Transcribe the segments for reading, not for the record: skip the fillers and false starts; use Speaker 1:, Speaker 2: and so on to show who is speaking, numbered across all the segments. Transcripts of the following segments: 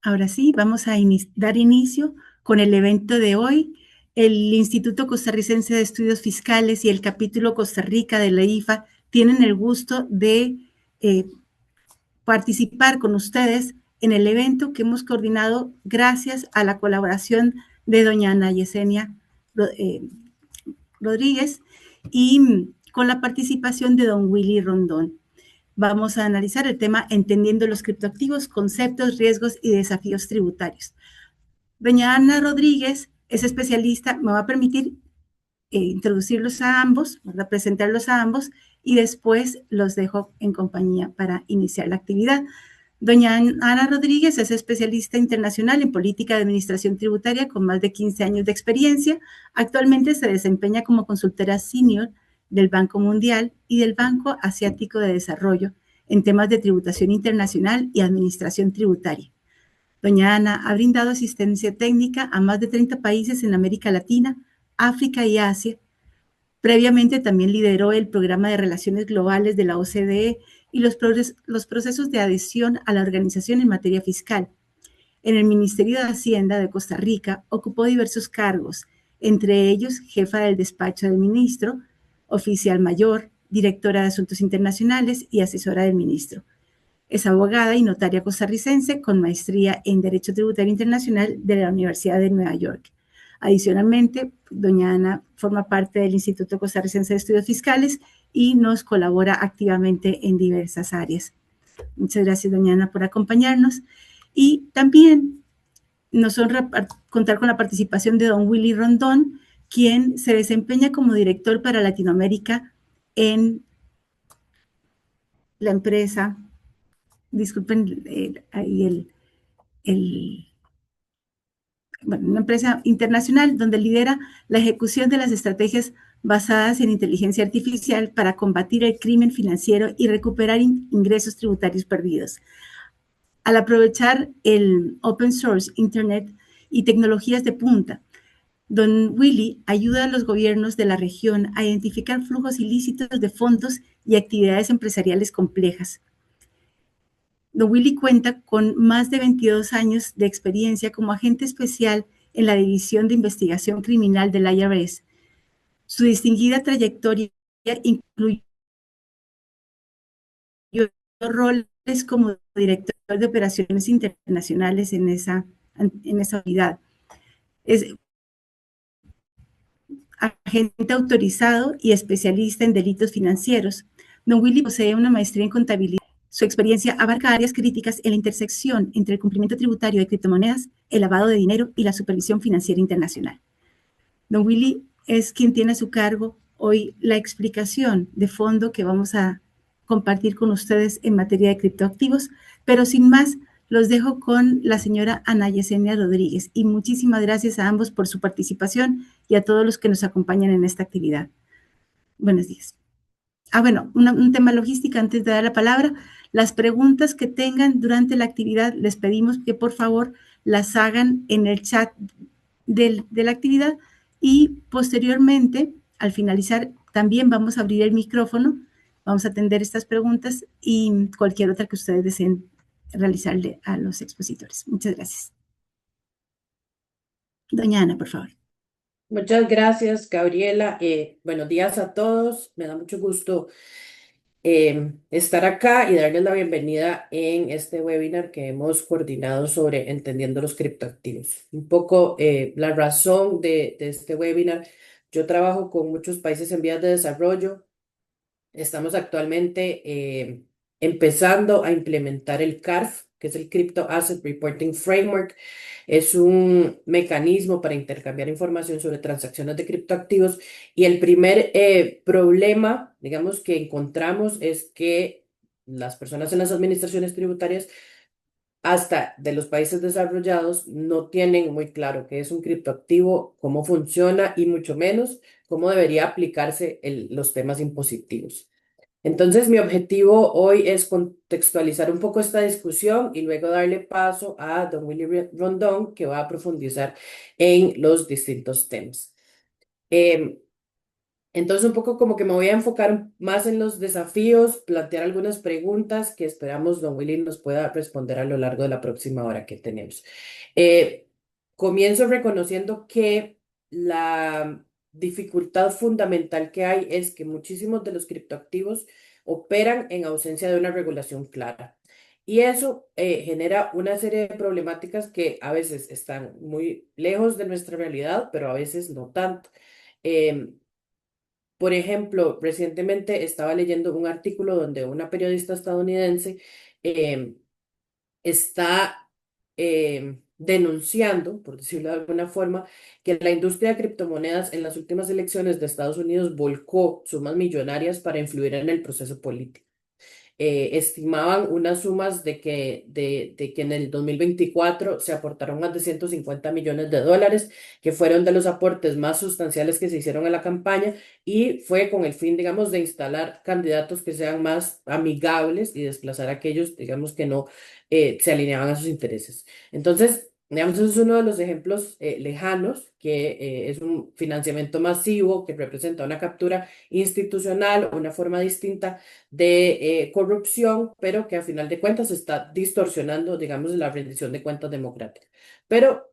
Speaker 1: Ahora sí, vamos a dar inicio con el evento de hoy. El Instituto Costarricense de Estudios Fiscales y el capítulo Costa Rica de la IFA tienen el gusto de participar con ustedes en el evento que hemos coordinado gracias a la colaboración de doña Ana Yesenia Rodríguez y con la participación de don Willy Rondón. Vamos a analizar el tema Entendiendo los criptoactivos, conceptos, riesgos y desafíos tributarios. Doña Ana Rodríguez es especialista, me va a permitir introducirlos a ambos, ¿verdad? Presentarlos a ambos y después los dejo en compañía para iniciar la actividad. Doña Ana Rodríguez es especialista internacional en política de administración tributaria con más de 15 años de experiencia. Actualmente se desempeña como consultora senior del Banco Mundial y del Banco Asiático de Desarrollo en temas de tributación internacional y administración tributaria. Doña Ana ha brindado asistencia técnica a más de 30 países en América Latina, África y Asia. Previamente también lideró el programa de relaciones globales de la OCDE y los procesos de adhesión a la organización en materia fiscal. En el Ministerio de Hacienda de Costa Rica ocupó diversos cargos, entre ellos jefa del despacho del ministro, oficial mayor, directora de Asuntos Internacionales y asesora del ministro. Es abogada y notaria costarricense con maestría en Derecho Tributario Internacional de la Universidad de Nueva York. Adicionalmente, doña Ana forma parte del Instituto Costarricense de Estudios Fiscales y nos colabora activamente en diversas áreas. Muchas gracias, doña Ana, por acompañarnos. Y también nos honra contar con la participación de don Willy Rondón, quien se desempeña como director para Latinoamérica en la empresa, disculpen ahí una empresa internacional donde lidera la ejecución de las estrategias basadas en inteligencia artificial para combatir el crimen financiero y recuperar ingresos tributarios perdidos. Al aprovechar el open source, Internet y tecnologías de punta, don Willy ayuda a los gobiernos de la región a identificar flujos ilícitos de fondos y actividades empresariales complejas. Don Willy cuenta con más de 22 años de experiencia como agente especial en la División de Investigación Criminal del IRS. Su distinguida trayectoria incluyó roles como director de operaciones internacionales en esa unidad. Es agente autorizado y especialista en delitos financieros. Don Willy posee una maestría en contabilidad. Su experiencia abarca áreas críticas en la intersección entre el cumplimiento tributario de criptomonedas, el lavado de dinero y la supervisión financiera internacional. Don Willy es quien tiene a su cargo hoy la explicación de fondo que vamos a compartir con ustedes en materia de criptoactivos, pero sin más, los dejo con la señora Ana Yesenia Rodríguez y muchísimas gracias a ambos por su participación y a todos los que nos acompañan en esta actividad. Buenos días. Bueno, un tema logística antes de dar la palabra. Las preguntas que tengan durante la actividad, les pedimos que por favor las hagan en el chat de la actividad y posteriormente, al finalizar, también vamos a abrir el micrófono, vamos a atender estas preguntas y cualquier otra que ustedes deseen realizarle a los expositores. Muchas gracias. Doña Ana, por favor.
Speaker 2: Muchas gracias, Gabriela. Buenos días a todos. Me da mucho gusto estar acá y darles la bienvenida en este webinar que hemos coordinado sobre entendiendo los criptoactivos. Un poco la razón de este webinar. Yo trabajo con muchos países en vías de desarrollo. Estamos actualmente empezando a implementar el CARF, que es el Crypto Asset Reporting Framework. Es un mecanismo para intercambiar información sobre transacciones de criptoactivos. Y el primer problema, digamos, que encontramos es que las personas en las administraciones tributarias, hasta de los países desarrollados, no tienen muy claro qué es un criptoactivo, cómo funciona y mucho menos cómo debería aplicarse los temas impositivos. Entonces, mi objetivo hoy es contextualizar un poco esta discusión y luego darle paso a don Willy Rondón, que va a profundizar en los distintos temas. Entonces, un poco como que me voy a enfocar más en los desafíos, plantear algunas preguntas que esperamos don Willy nos pueda responder a lo largo de la próxima hora que tenemos. Eh, Comienzo reconociendo que la dificultad fundamental que hay es que muchísimos de los criptoactivos operan en ausencia de una regulación clara. Y eso genera una serie de problemáticas que a veces están muy lejos de nuestra realidad, pero a veces no tanto. Em, por ejemplo, recientemente estaba leyendo un artículo donde una periodista estadounidense em, está denunciando, por decirlo de alguna forma, que la industria de criptomonedas en las últimas elecciones de Estados Unidos volcó sumas millonarias para influir en el proceso político. Estimaban unas sumas de que en el 2024 se aportaron más de 150 millones de dólares, que fueron de los aportes más sustanciales que se hicieron a la campaña y fue con el fin, digamos, de instalar candidatos que sean más amigables y desplazar a aquellos, digamos, que no se alineaban a sus intereses. Entonces, digamos, eso es uno de los ejemplos lejanos, que es un financiamiento masivo que representa una captura institucional, una forma distinta de corrupción, pero que a final de cuentas está distorsionando, digamos, la rendición de cuentas democrática. Pero,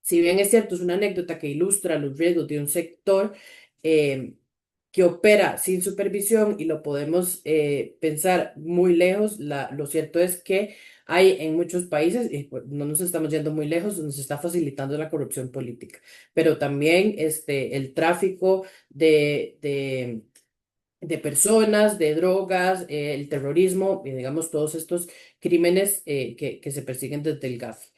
Speaker 2: si bien es cierto, es una anécdota que ilustra los riesgos de un sector eh, que opera sin supervisión y lo podemos pensar muy lejos, lo cierto es que hay en muchos países, y pues, no nos estamos yendo muy lejos, donde se está facilitando la corrupción política, pero también el tráfico de personas, de drogas, el terrorismo y digamos todos estos crímenes que se persiguen desde el GAFI.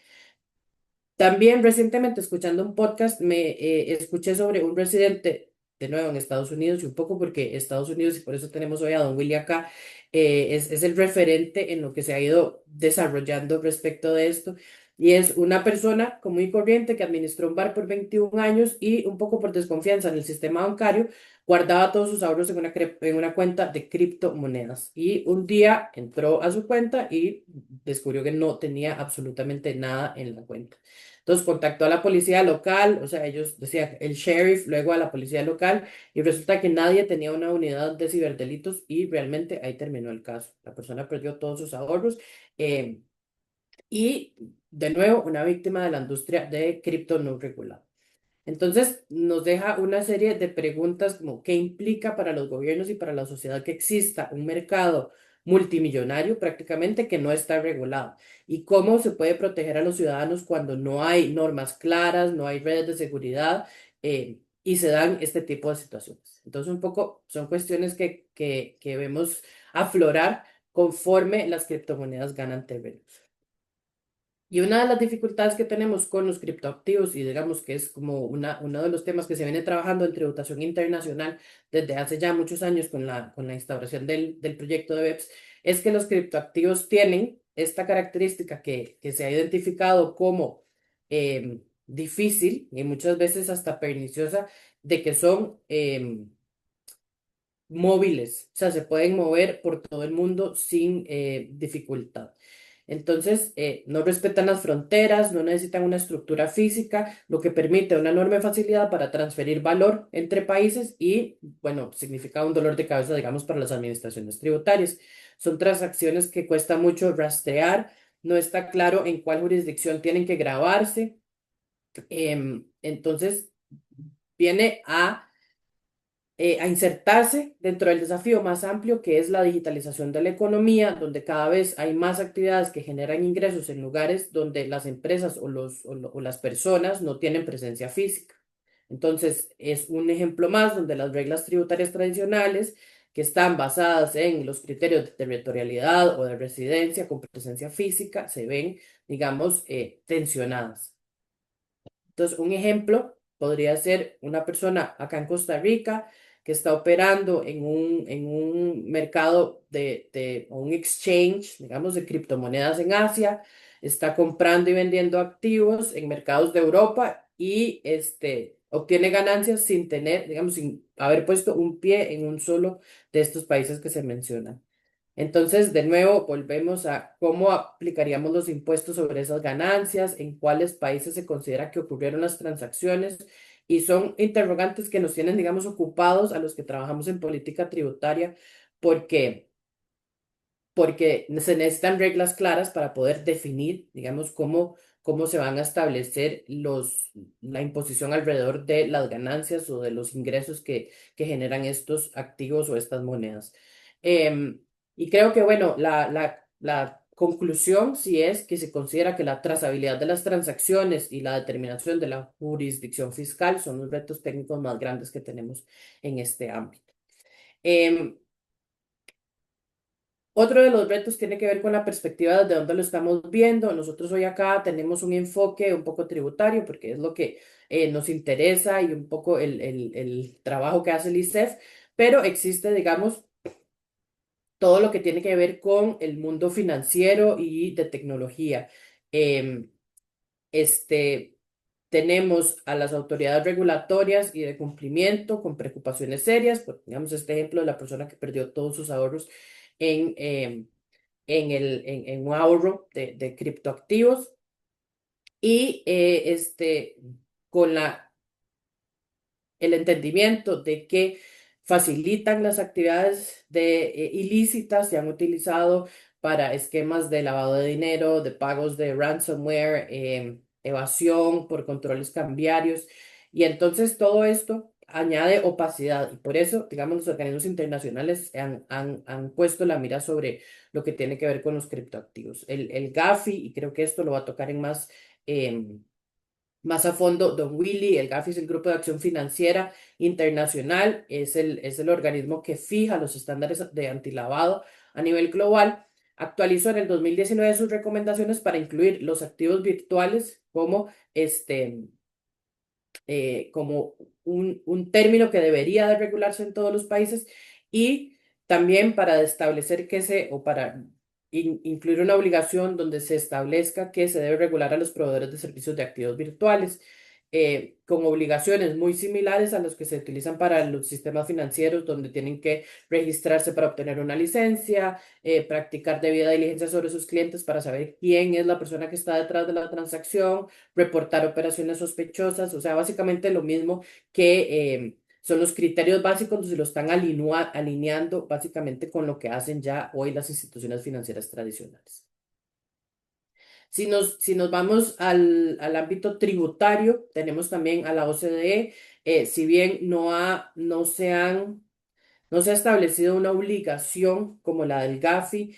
Speaker 2: También recientemente escuchando un podcast me escuché sobre un residente de nuevo en Estados Unidos y un poco porque Estados Unidos, y por eso tenemos hoy a Don Willy acá, es el referente en lo que se ha ido desarrollando respecto de esto. Y es una persona común y corriente que administró un bar por 21 años y un poco por desconfianza en el sistema bancario, guardaba todos sus ahorros en en una cuenta de criptomonedas. Y un día entró a su cuenta y descubrió que no tenía absolutamente nada en la cuenta. Entonces contactó a la policía local, o sea, ellos decían el sheriff, luego a la policía local, y resulta que nadie tenía una unidad de ciberdelitos y realmente ahí terminó el caso. La persona perdió todos sus ahorros eh, y, de nuevo, una víctima de la industria de cripto no regulada. Entonces, nos deja una serie de preguntas como qué implica para los gobiernos y para la sociedad que exista un mercado multimillonario prácticamente que no está regulado y cómo se puede proteger a los ciudadanos cuando no hay normas claras, no hay redes de seguridad y se dan este tipo de situaciones. Entonces, un poco son cuestiones que vemos aflorar conforme las criptomonedas ganan terreno. Y una de las dificultades que tenemos con los criptoactivos, y digamos que es como uno de los temas que se viene trabajando en tributación internacional desde hace ya muchos años con la instauración del proyecto de BEPS, es que los criptoactivos tienen esta característica que se ha identificado como difícil y muchas veces hasta perniciosa, de que son móviles, o sea, se pueden mover por todo el mundo sin dificultad. Entonces, no respetan las fronteras, no necesitan una estructura física, lo que permite una enorme facilidad para transferir valor entre países y, bueno, significa un dolor de cabeza, digamos, para las administraciones tributarias. Son transacciones que cuesta mucho rastrear, no está claro en cuál jurisdicción tienen que grabarse. Entonces, viene a insertarse dentro del desafío más amplio que es la digitalización de la economía, donde cada vez hay más actividades que generan ingresos en lugares donde las empresas o las personas no tienen presencia física. Entonces, es un ejemplo más donde las reglas tributarias tradicionales, que están basadas en los criterios de territorialidad o de residencia con presencia física, se ven, digamos, tensionadas. Entonces, un ejemplo podría ser una persona acá en Costa Rica que está operando en un mercado o un exchange, digamos, de criptomonedas en Asia, está comprando y vendiendo activos en mercados de Europa y obtiene ganancias sin tener, digamos, sin haber puesto un pie en un solo de estos países que se mencionan. Entonces, de nuevo, volvemos a cómo aplicaríamos los impuestos sobre esas ganancias, en cuáles países se considera que ocurrieron las transacciones Y son interrogantes que nos tienen, digamos, ocupados a los que trabajamos en política tributaria porque se necesitan reglas claras para poder definir, digamos, cómo se van a establecer la imposición alrededor de las ganancias o de los ingresos que generan estos activos o estas monedas. Em, y creo que, bueno, la conclusión sí es que se considera que la trazabilidad de las transacciones y la determinación de la jurisdicción fiscal son los retos técnicos más grandes que tenemos en este ámbito. Em, Otro de los retos tiene que ver con la perspectiva desde donde lo estamos viendo. Nosotros hoy acá tenemos un enfoque un poco tributario porque es lo que nos interesa y un poco el trabajo que hace el ICEF, pero existe, digamos, todo lo que tiene que ver con el mundo financiero y de tecnología. Em, este, Tenemos a las autoridades regulatorias y de cumplimiento con preocupaciones serias, digamos este ejemplo de la persona que perdió todos sus ahorros en un ahorro de criptoactivos y con el entendimiento de que facilitan las actividades ilícitas, se han utilizado para esquemas de lavado de dinero, de pagos de ransomware, evasión por controles cambiarios. Y entonces todo esto añade opacidad y por eso, digamos, los organismos internacionales han puesto la mira sobre lo que tiene que ver con los criptoactivos. El GAFI, y creo que esto lo va a tocar más a fondo, Don Willy. El GAFI es el Grupo de Acción Financiera Internacional, es el organismo que fija los estándares de antilavado a nivel global. Actualizó en el 2019 sus recomendaciones para incluir los activos virtuales como un término que debería de regularse en todos los países y también para establecer o para incluir una obligación donde se establezca que se debe regular a los proveedores de servicios de activos virtuales, con obligaciones muy similares a los que se utilizan para los sistemas financieros, donde tienen que registrarse para obtener una licencia, practicar debida diligencia sobre sus clientes para saber quién es la persona que está detrás de la transacción, reportar operaciones sospechosas, o sea, básicamente lo mismo que son los criterios básicos si lo están alineando básicamente con lo que hacen ya hoy las instituciones financieras tradicionales. Si nos vamos al ámbito tributario, tenemos también a la OCDE, si bien no se ha establecido una obligación como la del GAFI.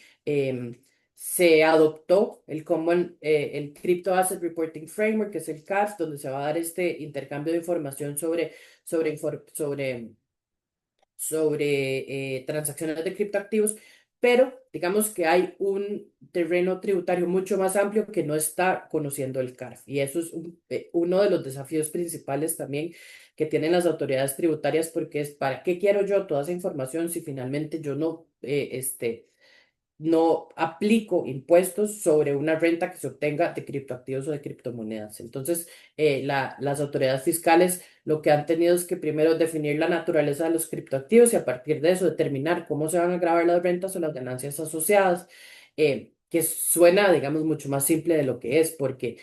Speaker 2: Se adoptó el Crypto Asset Reporting Framework, que es el CARF, donde se va a dar este intercambio de información sobre, infor- sobre, sobre transacciones de criptoactivos, pero digamos que hay un terreno tributario mucho más amplio que no está conociendo el CARF. Y eso es uno de los desafíos principales también que tienen las autoridades tributarias, porque es, ¿para qué quiero yo toda esa información si finalmente yo no aplico impuestos sobre una renta que se obtenga de criptoactivos o de criptomonedas? Entonces, las autoridades fiscales lo que han tenido es que primero definir la naturaleza de los criptoactivos y a partir de eso determinar cómo se van a grabar las rentas o las ganancias asociadas, que suena, digamos, mucho más simple de lo que es, porque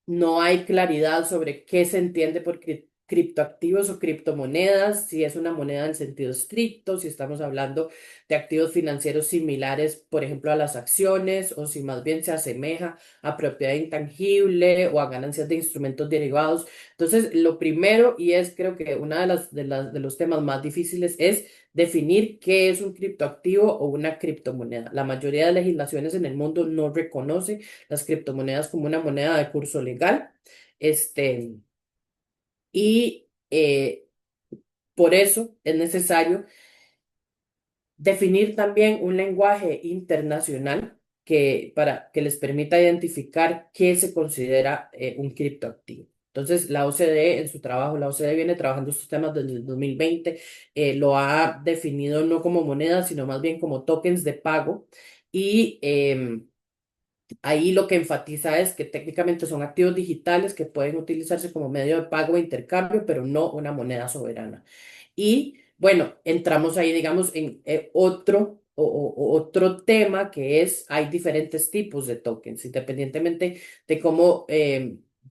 Speaker 2: no hay claridad sobre qué se entiende por criptoactivos o criptomonedas, si es una moneda en sentido estricto, si estamos hablando de activos financieros similares, por ejemplo, a las acciones, o si más bien se asemeja a propiedad intangible o a ganancias de instrumentos derivados. Entonces, lo primero, y es creo que una de los temas más difíciles, es definir qué es un criptoactivo o una criptomoneda. La mayoría de legislaciones en el mundo no reconoce las criptomonedas como una moneda de curso legal. Este, y por eso es necesario definir también un lenguaje internacional para que les permita identificar qué se considera un criptoactivo. Entonces, la OCDE en su trabajo, la OCDE viene trabajando estos temas desde el 2020, lo ha definido no como moneda, sino más bien como tokens de pago. Y ahí lo que enfatiza es que técnicamente son activos digitales que pueden utilizarse como medio de pago e intercambio, pero no una moneda soberana. Y bueno, entramos ahí, digamos, en otro tema que es, hay diferentes tipos de tokens, independientemente de cómo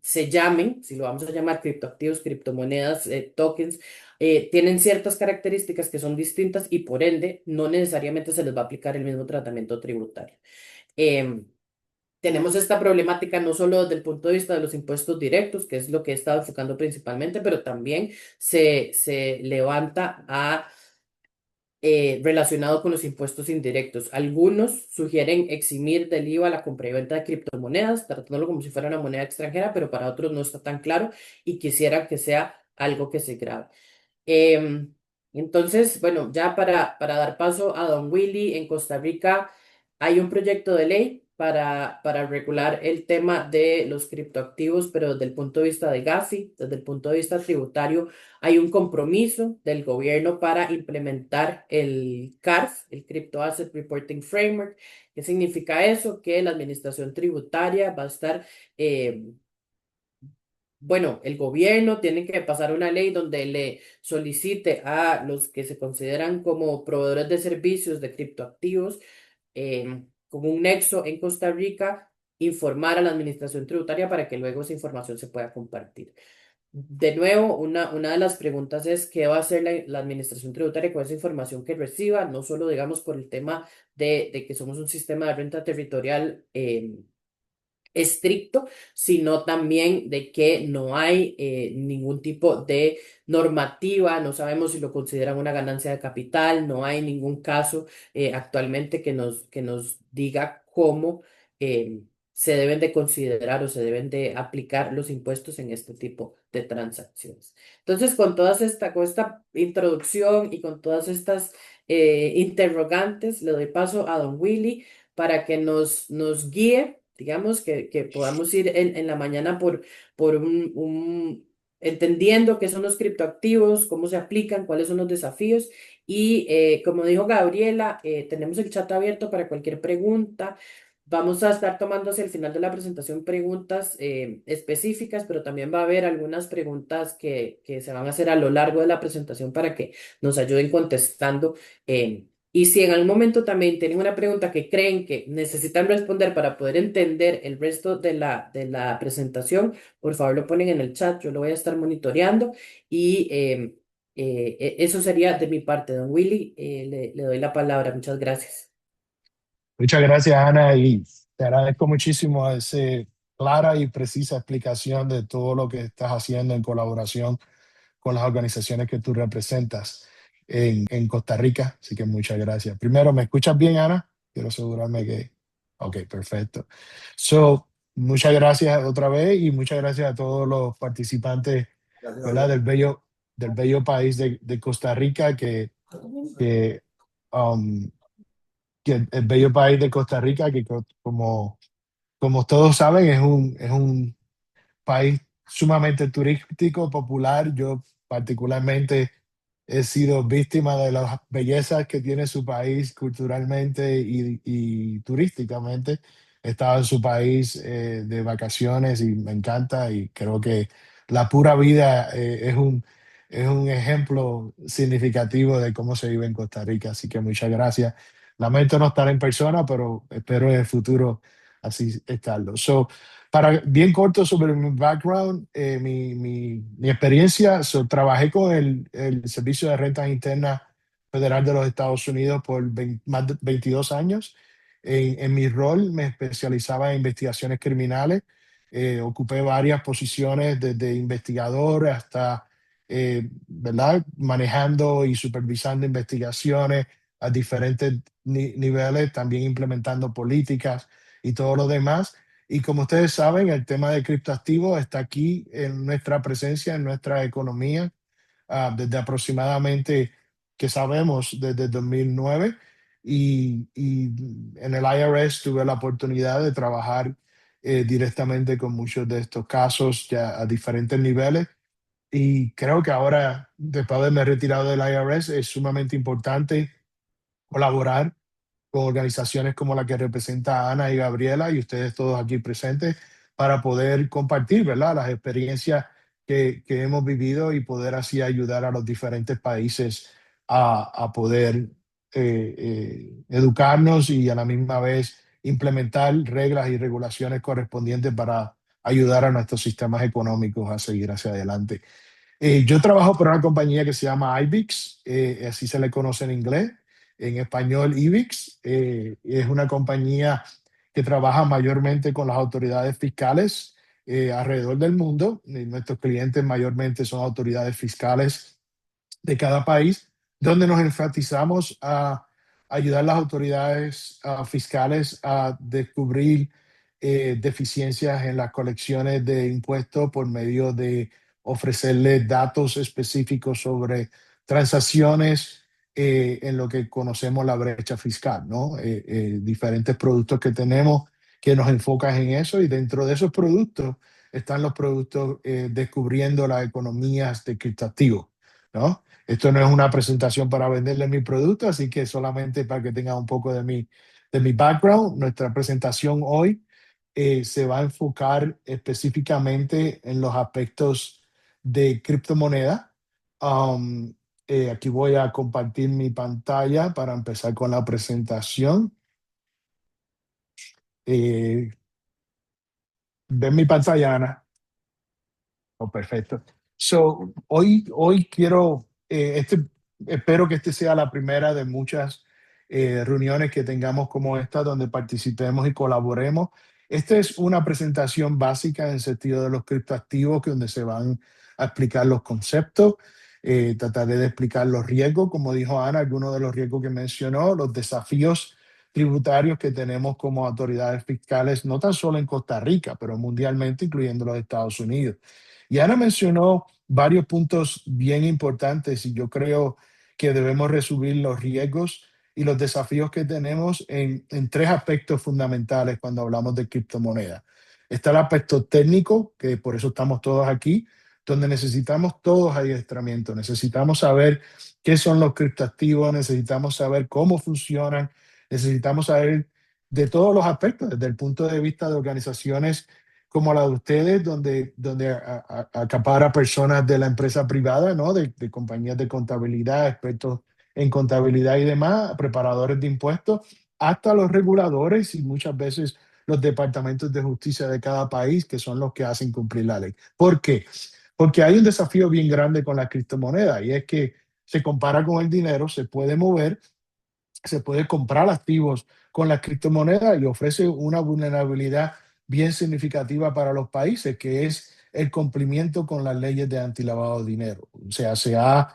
Speaker 2: se llamen, si lo vamos a llamar criptoactivos, criptomonedas, tokens, tienen ciertas características que son distintas y por ende no necesariamente se les va a aplicar el mismo tratamiento tributario. Em, Tenemos esta problemática no solo desde el punto de vista de los impuestos directos, que es lo que he estado enfocando principalmente, pero también se levanta a relacionado con los impuestos indirectos. Algunos sugieren eximir del IVA la compra y venta de criptomonedas, tratándolo como si fuera una moneda extranjera, pero para otros no está tan claro y quisiera que sea algo que se grabe. Em, entonces, bueno, ya para dar paso a Don Willy, en Costa Rica hay un proyecto de ley para regular el tema de los criptoactivos, pero desde el punto de vista de GAFI, desde el punto de vista tributario, hay un compromiso del gobierno para implementar el CARF, el Crypto Asset Reporting Framework. ¿Qué significa eso? Que la administración tributaria va a estar bueno, el gobierno tiene que pasar una ley donde le solicite a los que se consideran como proveedores de servicios de criptoactivos, como un nexo en Costa Rica, informar a la administración tributaria para que luego esa información se pueda compartir. De nuevo, una de las preguntas es qué va a hacer la administración tributaria con esa información que reciba, no solo, digamos, por el tema de que somos un sistema de renta territorial. Estricto, sino también de que no hay ningún tipo de normativa, no sabemos si lo consideran una ganancia de capital, no hay ningún caso actualmente que nos diga cómo se deben de considerar o se deben de aplicar los impuestos en este tipo de transacciones. Entonces, con esta introducción y con todas estas interrogantes, le doy paso a don Willy para que nos guíe, digamos, que podamos ir en la mañana por entendiendo qué son los criptoactivos, cómo se aplican, cuáles son los desafíos. Y como dijo Gabriela, tenemos el chat abierto para cualquier pregunta. Vamos a estar tomando hacia el final de la presentación preguntas específicas, pero también va a haber algunas preguntas que se van a hacer a lo largo de la presentación para que nos ayuden contestando. Y si en algún momento también tienen una pregunta que creen que necesitan responder para poder entender el resto de la presentación, por favor lo ponen en el chat, yo lo voy a estar monitoreando y eso sería de mi parte, don Willy. Le doy la palabra, muchas gracias.
Speaker 3: Muchas gracias, Ana, y te agradezco muchísimo esa clara y precisa explicación de todo lo que estás haciendo en colaboración con las organizaciones que tú representas en Costa Rica. Así que muchas gracias. Primero, ¿me escuchas bien, Ana? Quiero asegurarme que... Ok, perfecto. So, muchas gracias otra vez y muchas gracias a todos los participantes, ¿verdad? Del bello país de Costa Rica que um, que el bello país de Costa Rica, que como todos saben, es un país sumamente turístico, popular. Yo particularmente he sido víctima de las bellezas que tiene su país culturalmente y turísticamente. He estado en su país de vacaciones y me encanta y creo que la pura vida es un ejemplo significativo de cómo se vive en Costa Rica. Así que muchas gracias. Lamento no estar en persona, pero espero en el futuro así estarlo. So, para bien corto sobre mi background, mi experiencia, trabajé con el Servicio de Rentas Internas Federal de los Estados Unidos por más de 22 años. En mi rol me especializaba en investigaciones criminales. Ocupé varias posiciones desde investigador hasta, ¿verdad? Manejando y supervisando investigaciones a diferentes niveles, también implementando políticas y todo lo demás. Y como ustedes saben, el tema de criptoactivos está aquí en nuestra presencia, en nuestra economía, desde aproximadamente, que sabemos, desde 2009. Y en el IRS tuve la oportunidad de trabajar directamente con muchos de estos casos ya a diferentes niveles. Y creo que ahora, después de haberme retirado del IRS, es sumamente importante colaborar con organizaciones como la que representa a Ana y Gabriela y ustedes todos aquí presentes para poder compartir, ¿verdad?, las experiencias que hemos vivido y poder así ayudar a los diferentes países a poder educarnos y a la misma vez implementar reglas y regulaciones correspondientes ayudar a nuestros sistemas económicos a seguir hacia adelante. Yo trabajo para una compañía que se llama IBIX, así se le conoce en inglés, en español IBIX. Es una compañía que trabaja mayormente con las autoridades fiscales alrededor del mundo. Nuestros clientes mayormente son autoridades fiscales de cada país, donde nos enfatizamos a ayudar a las autoridades fiscales a descubrir deficiencias en las colecciones de impuestos por medio de ofrecerles datos específicos sobre transacciones en lo que conocemos la brecha fiscal, ¿no? Diferentes productos que tenemos que nos enfocan en eso, y dentro de esos productos están los productos descubriendo las economías de criptoactivos, ¿no? Esto no es una presentación para venderle mi producto, así que solamente para que tengan un poco de mi background. Nuestra presentación hoy se va a enfocar específicamente en los aspectos de criptomoneda. Um, Aquí voy a compartir mi pantalla para empezar con la presentación. ¿Ven mi pantalla, Ana? Oh, perfecto. So, hoy quiero, espero que este sea la primera de muchas reuniones que tengamos como esta, donde participemos y colaboremos. Esta es una presentación básica en el sentido de los criptoactivos, donde se van a explicar los conceptos. Trataré de explicar los riesgos, como dijo Ana, algunos de los riesgos que mencionó, los desafíos tributarios que tenemos como autoridades fiscales, no tan solo en Costa Rica, pero mundialmente, incluyendo los Estados Unidos. Y Ana mencionó varios puntos bien importantes, y yo creo que debemos resumir los riesgos y los desafíos que tenemos en tres aspectos fundamentales cuando hablamos de criptomonedas. Está el aspecto técnico, que por eso estamos todos aquí, donde necesitamos todos adiestramiento, necesitamos saber qué son los criptoactivos, necesitamos saber cómo funcionan, necesitamos saber de todos los aspectos, desde el punto de vista de organizaciones como la de ustedes, donde acapara personas de la empresa privada, ¿no? De compañías de contabilidad, expertos en contabilidad y demás, preparadores de impuestos, hasta los reguladores y muchas veces los departamentos de justicia de cada país, que son los que hacen cumplir la ley. ¿Por qué? Porque hay un desafío bien grande con la criptomoneda, y es que se compara con el dinero, se puede mover, se puede comprar activos con las criptomonedas, y ofrece una vulnerabilidad bien significativa para los países, que es el cumplimiento con las leyes de antilavado de dinero. O sea, se ha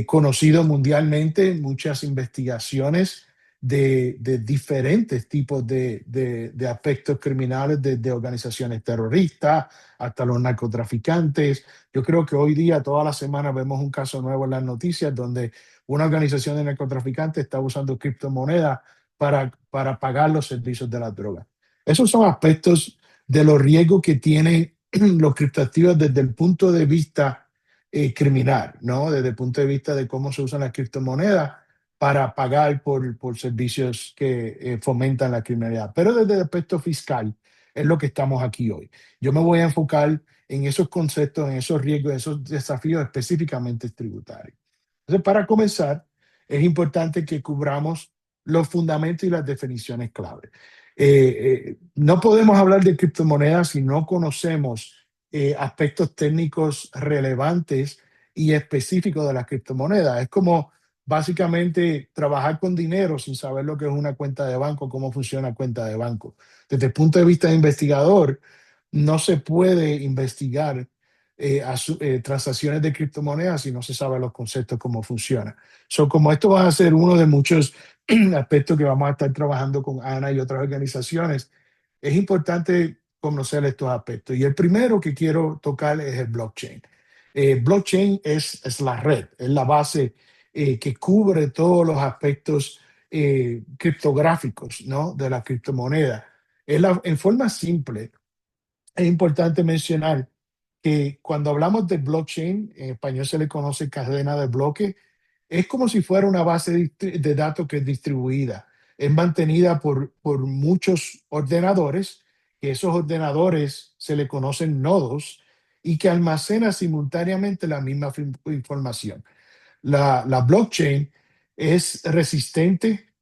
Speaker 3: conocido mundialmente muchas investigaciones de diferentes tipos de aspectos criminales, desde organizaciones terroristas hasta los narcotraficantes. Yo creo que hoy día, toda la semana, vemos un caso nuevo en las noticias donde una organización de narcotraficantes está usando criptomonedas para pagar los servicios de las drogas. Esos son aspectos de los riesgos que tienen los criptoactivos desde el punto de vista criminal, ¿no? Desde el punto de vista de cómo se usan las criptomonedas para pagar por servicios que fomentan la criminalidad. Pero desde el aspecto fiscal es lo que estamos aquí hoy. Yo me voy a enfocar en esos conceptos, en esos riesgos, en esos desafíos específicamente tributarios. Entonces, para comenzar, es importante que cubramos los fundamentos y las definiciones clave. No podemos hablar de criptomonedas si no conocemos aspectos técnicos relevantes y específicos de las criptomonedas. Es como básicamente trabajar con dinero sin saber lo que es una cuenta de banco, cómo funciona una cuenta de banco. Desde el punto de vista de investigador, no se puede investigar transacciones de criptomonedas si no se sabe los conceptos, cómo funciona. Como esto va a ser uno de muchos aspectos que vamos a estar trabajando con Ana y otras organizaciones, es importante conocer estos aspectos. Y el primero que quiero tocar es el blockchain. Blockchain es la red, es la base que cubre todos los aspectos criptográficos, ¿no? De la criptomoneda. En forma simple, es importante mencionar que cuando hablamos de blockchain, en español se le conoce cadena de bloques, es como si fuera una base de datos que es distribuida. Es mantenida por muchos ordenadores, que esos ordenadores se le conocen nodos y que almacenan simultáneamente la misma información. La blockchain es resistente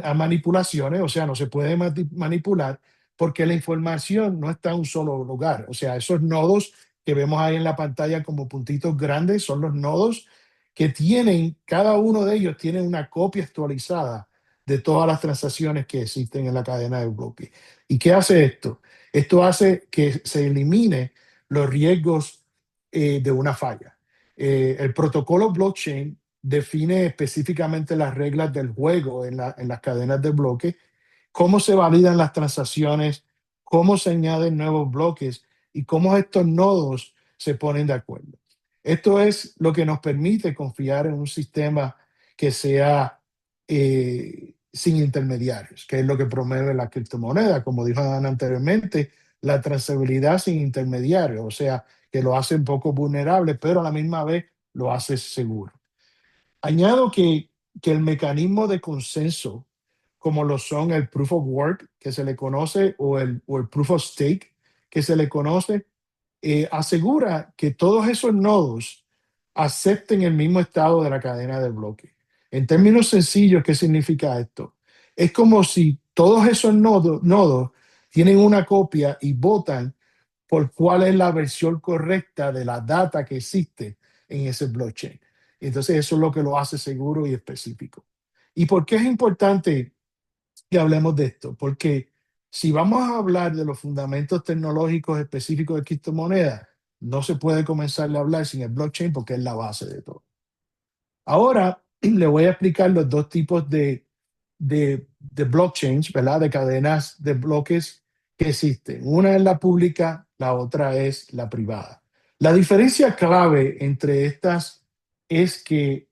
Speaker 3: a manipulaciones, o sea, no se puede manipular, porque la información no está en un solo lugar. O sea, esos nodos que vemos ahí en la pantalla como puntitos grandes son los nodos que tienen, cada uno de ellos tiene una copia actualizada de todas las transacciones que existen en la cadena de bloques. ¿Y qué hace esto? Esto hace que se elimine los riesgos de una falla. El protocolo blockchain define específicamente las reglas del juego en las cadenas de bloques, cómo se validan las transacciones, cómo se añaden nuevos bloques y cómo estos nodos se ponen de acuerdo. Esto es lo que nos permite confiar en un sistema que sea sin intermediarios, que es lo que promueve la criptomoneda. Como dijo Ana anteriormente, la trazabilidad sin intermediarios, o sea, que lo hace un poco vulnerable, pero a la misma vez lo hace seguro. Añado que el mecanismo de consenso, como lo son el proof of work, que se le conoce, o el proof of stake, que se le conoce, asegura que todos esos nodos acepten el mismo estado de la cadena de bloque. En términos sencillos, ¿qué significa esto? Es como si todos esos nodos tienen una copia y votan por cuál es la versión correcta de la data que existe en ese blockchain. Entonces eso es lo que lo hace seguro y específico. ¿Y por qué es importante que hablemos de esto? Porque si vamos a hablar de los fundamentos tecnológicos específicos de criptomonedas, no se puede comenzar a hablar sin el blockchain porque es la base de todo. Ahora le voy a explicar los dos tipos de blockchains, ¿verdad? De cadenas de bloques que existen. Una es la pública, la otra es la privada. La diferencia clave entre estas es que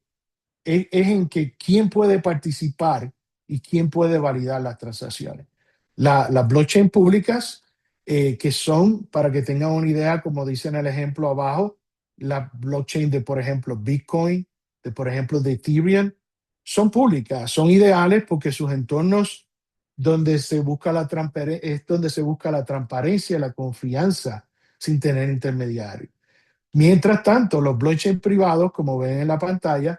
Speaker 3: es en que quién puede participar y quién puede validar las transacciones. Las blockchain públicas, que son, para que tengan una idea, como dice en el ejemplo abajo, la blockchain de, por ejemplo, Bitcoin, de, por ejemplo, de Ethereum, son públicas, son ideales porque sus entornos donde se busca es donde se busca la transparencia, la confianza sin tener intermediarios. Mientras tanto, los blockchain privados, como ven en la pantalla,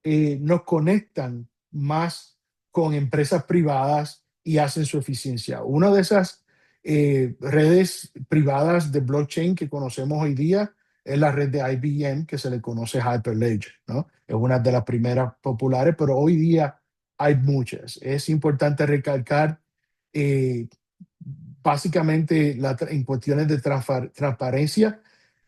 Speaker 3: nos conectan más con empresas privadas y hacen su eficiencia. Una de esas redes privadas de blockchain que conocemos hoy día es la red de IBM, que se le conoce Hyperledger, ¿no? Es una de las primeras populares, pero hoy día hay muchas. Es importante recalcar básicamente en cuestiones de transparencia,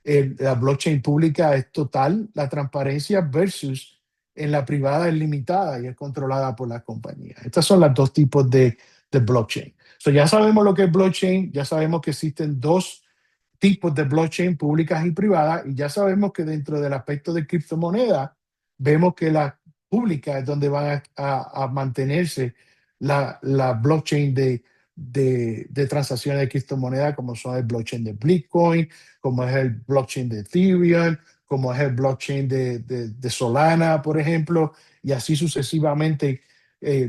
Speaker 3: la blockchain pública es total, la transparencia versus en la privada es limitada y es controlada por las compañías. Estos son los dos tipos de blockchain. So ya sabemos lo que es blockchain, ya sabemos que existen dos tipos de blockchain, públicas y privadas, y ya sabemos que dentro del aspecto de criptomoneda, vemos que la pública es donde van a mantenerse la blockchain de transacciones de criptomoneda, como son el blockchain de Bitcoin, como es el blockchain de Ethereum, como es el blockchain de Solana, por ejemplo, y así sucesivamente.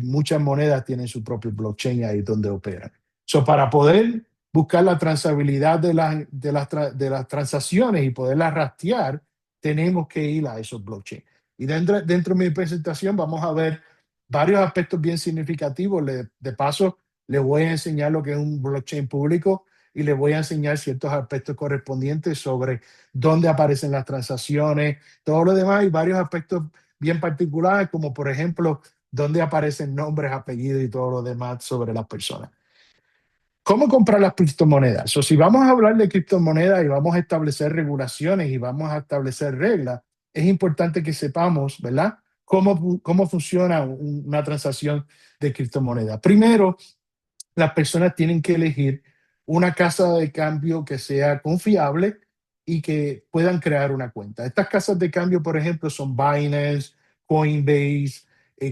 Speaker 3: Muchas monedas tienen su propio blockchain ahí donde operan. So, para poder buscar la trazabilidad de las transacciones y poderlas rastrear, tenemos que ir a esos blockchains. Y dentro de mi presentación vamos a ver varios aspectos bien significativos. De paso, les voy a enseñar lo que es un blockchain público y les voy a enseñar ciertos aspectos correspondientes sobre dónde aparecen las transacciones, todo lo demás, y varios aspectos bien particulares, como por ejemplo, dónde aparecen nombres, apellidos y todo lo demás sobre las personas. ¿Cómo comprar las criptomonedas? Si vamos a hablar de criptomonedas y vamos a establecer regulaciones y vamos a establecer reglas, es importante que sepamos, ¿verdad?, cómo funciona una transacción de criptomoneda. Primero, las personas tienen que elegir una casa de cambio que sea confiable y que puedan crear una cuenta. Estas casas de cambio, por ejemplo, son Binance, Coinbase,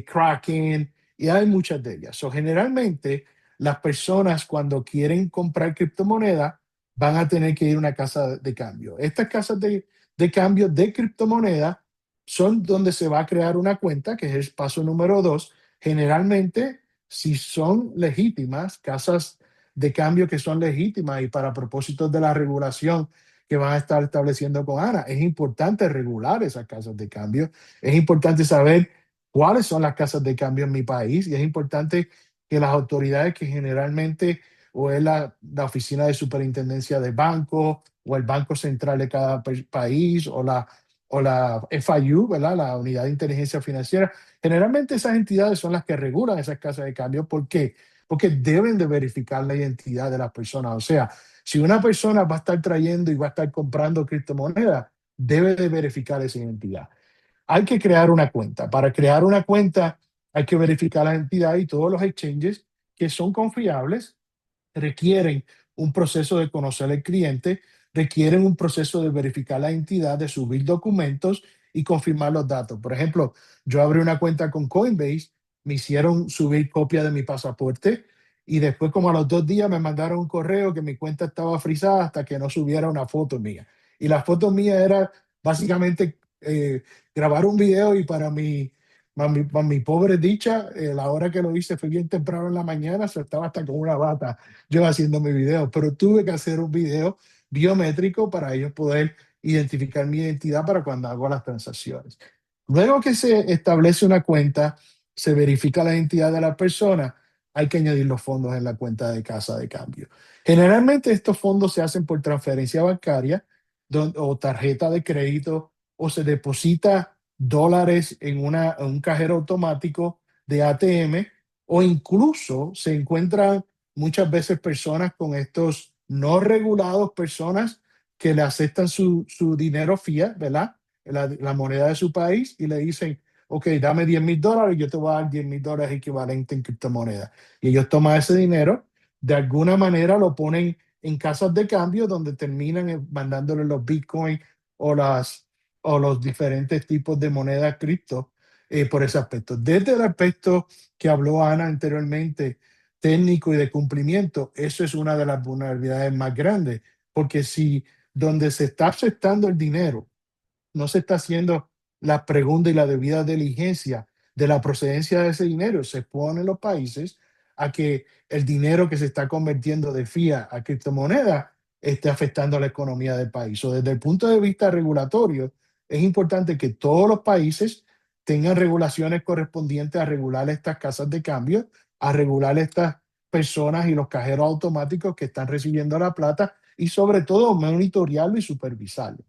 Speaker 3: Kraken, y hay muchas de ellas. Generalmente, las personas cuando quieren comprar criptomonedas van a tener que ir a una casa de cambio. Estas casas de cambio de criptomonedas son donde se va a crear una cuenta, que es el paso número 2. Generalmente, si son legítimas, casas de cambio que son legítimas y para propósitos de la regulación que van a estar estableciendo con Ana, es importante regular esas casas de cambio. Es importante saber cuáles son las casas de cambio en mi país y es importante que las autoridades que generalmente o es la oficina de superintendencia de banco, o el Banco Central de cada país, o la FIU, ¿verdad? La Unidad de Inteligencia Financiera. Generalmente esas entidades son las que regulan esas casas de cambio. ¿Por qué? Porque deben de verificar la identidad de las personas. O sea, si una persona va a estar trayendo y va a estar comprando criptomonedas, debe de verificar esa identidad. Hay que crear una cuenta. Para crear una cuenta hay que verificar la entidad, y todos los exchanges que son confiables requieren un proceso de conocer al cliente, requieren un proceso de verificar la entidad, de subir documentos y confirmar los datos. Por ejemplo, yo abrí una cuenta con Coinbase, me hicieron subir copia de mi pasaporte, y después como a los 2 días me mandaron un correo que mi cuenta estaba frisada hasta que no subiera una foto mía. Y la foto mía era básicamente grabar un video, y para mi pobre dicha, la hora que lo hice fue bien temprano en la mañana, se estaba hasta con una bata yo haciendo mi video, pero tuve que hacer un video biométrico para ellos poder identificar mi identidad para cuando hago las transacciones. Luego que se establece una cuenta, se verifica la identidad de la persona, hay que añadir los fondos en la cuenta de casa de cambio. Generalmente estos fondos se hacen por transferencia bancaria o tarjeta de crédito, o se deposita dólares en un cajero automático de ATM, o incluso se encuentran muchas veces personas con estos no regulados, personas que le aceptan su dinero fiat, ¿verdad? La moneda de su país, y le dicen, ok, dame $10,000, yo te voy a dar $10,000 equivalente en criptomonedas. Y ellos toman ese dinero, de alguna manera lo ponen en casas de cambio, donde terminan mandándole los bitcoins o, o los diferentes tipos de monedas cripto por ese aspecto. Desde el aspecto que habló Ana anteriormente, técnico y de cumplimiento, eso es una de las vulnerabilidades más grandes, porque si donde se está aceptando el dinero no se está haciendo la pregunta y la debida diligencia de la procedencia de ese dinero, se ponen los países a que el dinero que se está convirtiendo de fiat a criptomoneda esté afectando a la economía del país. O desde el punto de vista regulatorio, es importante que todos los países tengan regulaciones correspondientes a regular estas casas de cambio, a regular estas personas y los cajeros automáticos que están recibiendo la plata, y sobre todo monitorearlo y supervisarlo.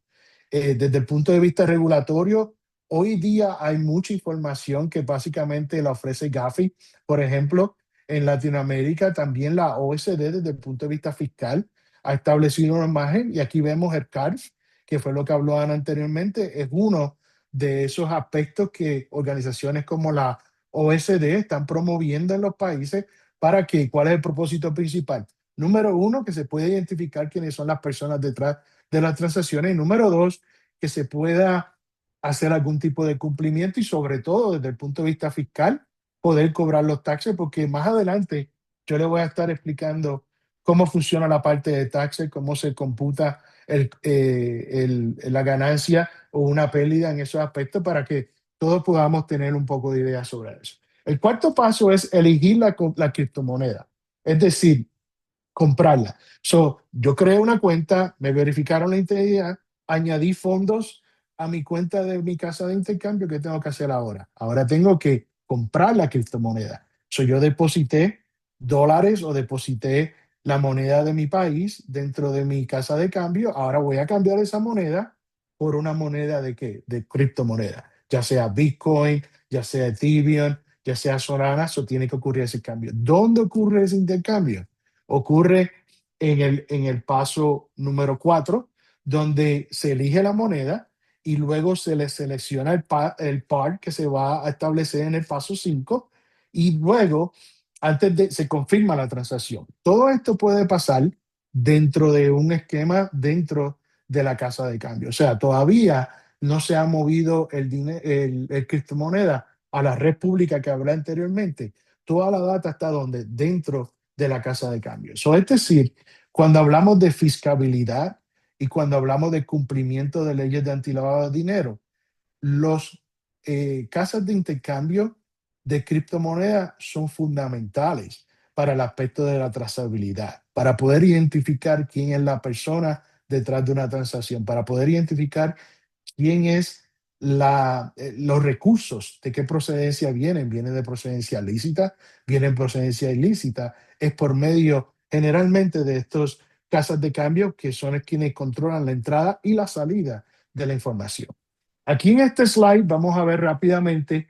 Speaker 3: Desde el punto de vista regulatorio, hoy día hay mucha información que básicamente la ofrece Gafi. Por ejemplo, en Latinoamérica también la OECD, desde el punto de vista fiscal, ha establecido una imagen, y aquí vemos el CARS, que fue lo que habló Ana anteriormente. Es uno de esos aspectos que organizaciones como la OECD están promoviendo en los países. ¿Para qué? ¿Cuál es el propósito principal? Número uno, que se pueda identificar quiénes son las personas detrás de las transacciones, y número dos, que se pueda hacer algún tipo de cumplimiento, y sobre todo desde el punto de vista fiscal, poder cobrar los taxes, porque más adelante yo le voy a estar explicando cómo funciona la parte de taxes, cómo se computa la ganancia o una pérdida en esos aspectos, para que todos podamos tener un poco de idea sobre eso. El cuarto paso es elegir la criptomoneda, es decir, comprarla. Yo creé una cuenta, me verificaron la integridad, añadí fondos a mi cuenta de mi casa de intercambio. ¿Qué tengo que hacer ahora? Ahora tengo que comprar la criptomoneda. Yo deposité dólares o deposité la moneda de mi país dentro de mi casa de cambio. Ahora voy a cambiar esa moneda por una moneda de ¿qué? De criptomoneda, ya sea Bitcoin, ya sea Ethereum, ya sea Solana. Eso tiene que ocurrir ese cambio. ¿Dónde ocurre ese intercambio? Ocurre en el paso número 4, donde se elige la moneda, y luego se le selecciona el par que se va a establecer en el paso 5, y luego se confirma la transacción. Todo esto puede pasar dentro de un esquema dentro de la casa de cambio. O sea, todavía no se ha movido el criptomoneda a la red pública que hablé anteriormente. Toda la data está dentro de la casa de cambio. Es decir, cuando hablamos de fiscalidad y cuando hablamos de cumplimiento de leyes de antilavado de dinero, los casas de intercambio de criptomonedas son fundamentales para el aspecto de la trazabilidad, para poder identificar quién es la persona detrás de una transacción, para poder identificar quién es los recursos, de qué procedencia vienen de procedencia lícita, vienen de procedencia ilícita, es por medio generalmente de estos casas de cambio que son quienes controlan la entrada y la salida de la información. Aquí en este slide vamos a ver rápidamente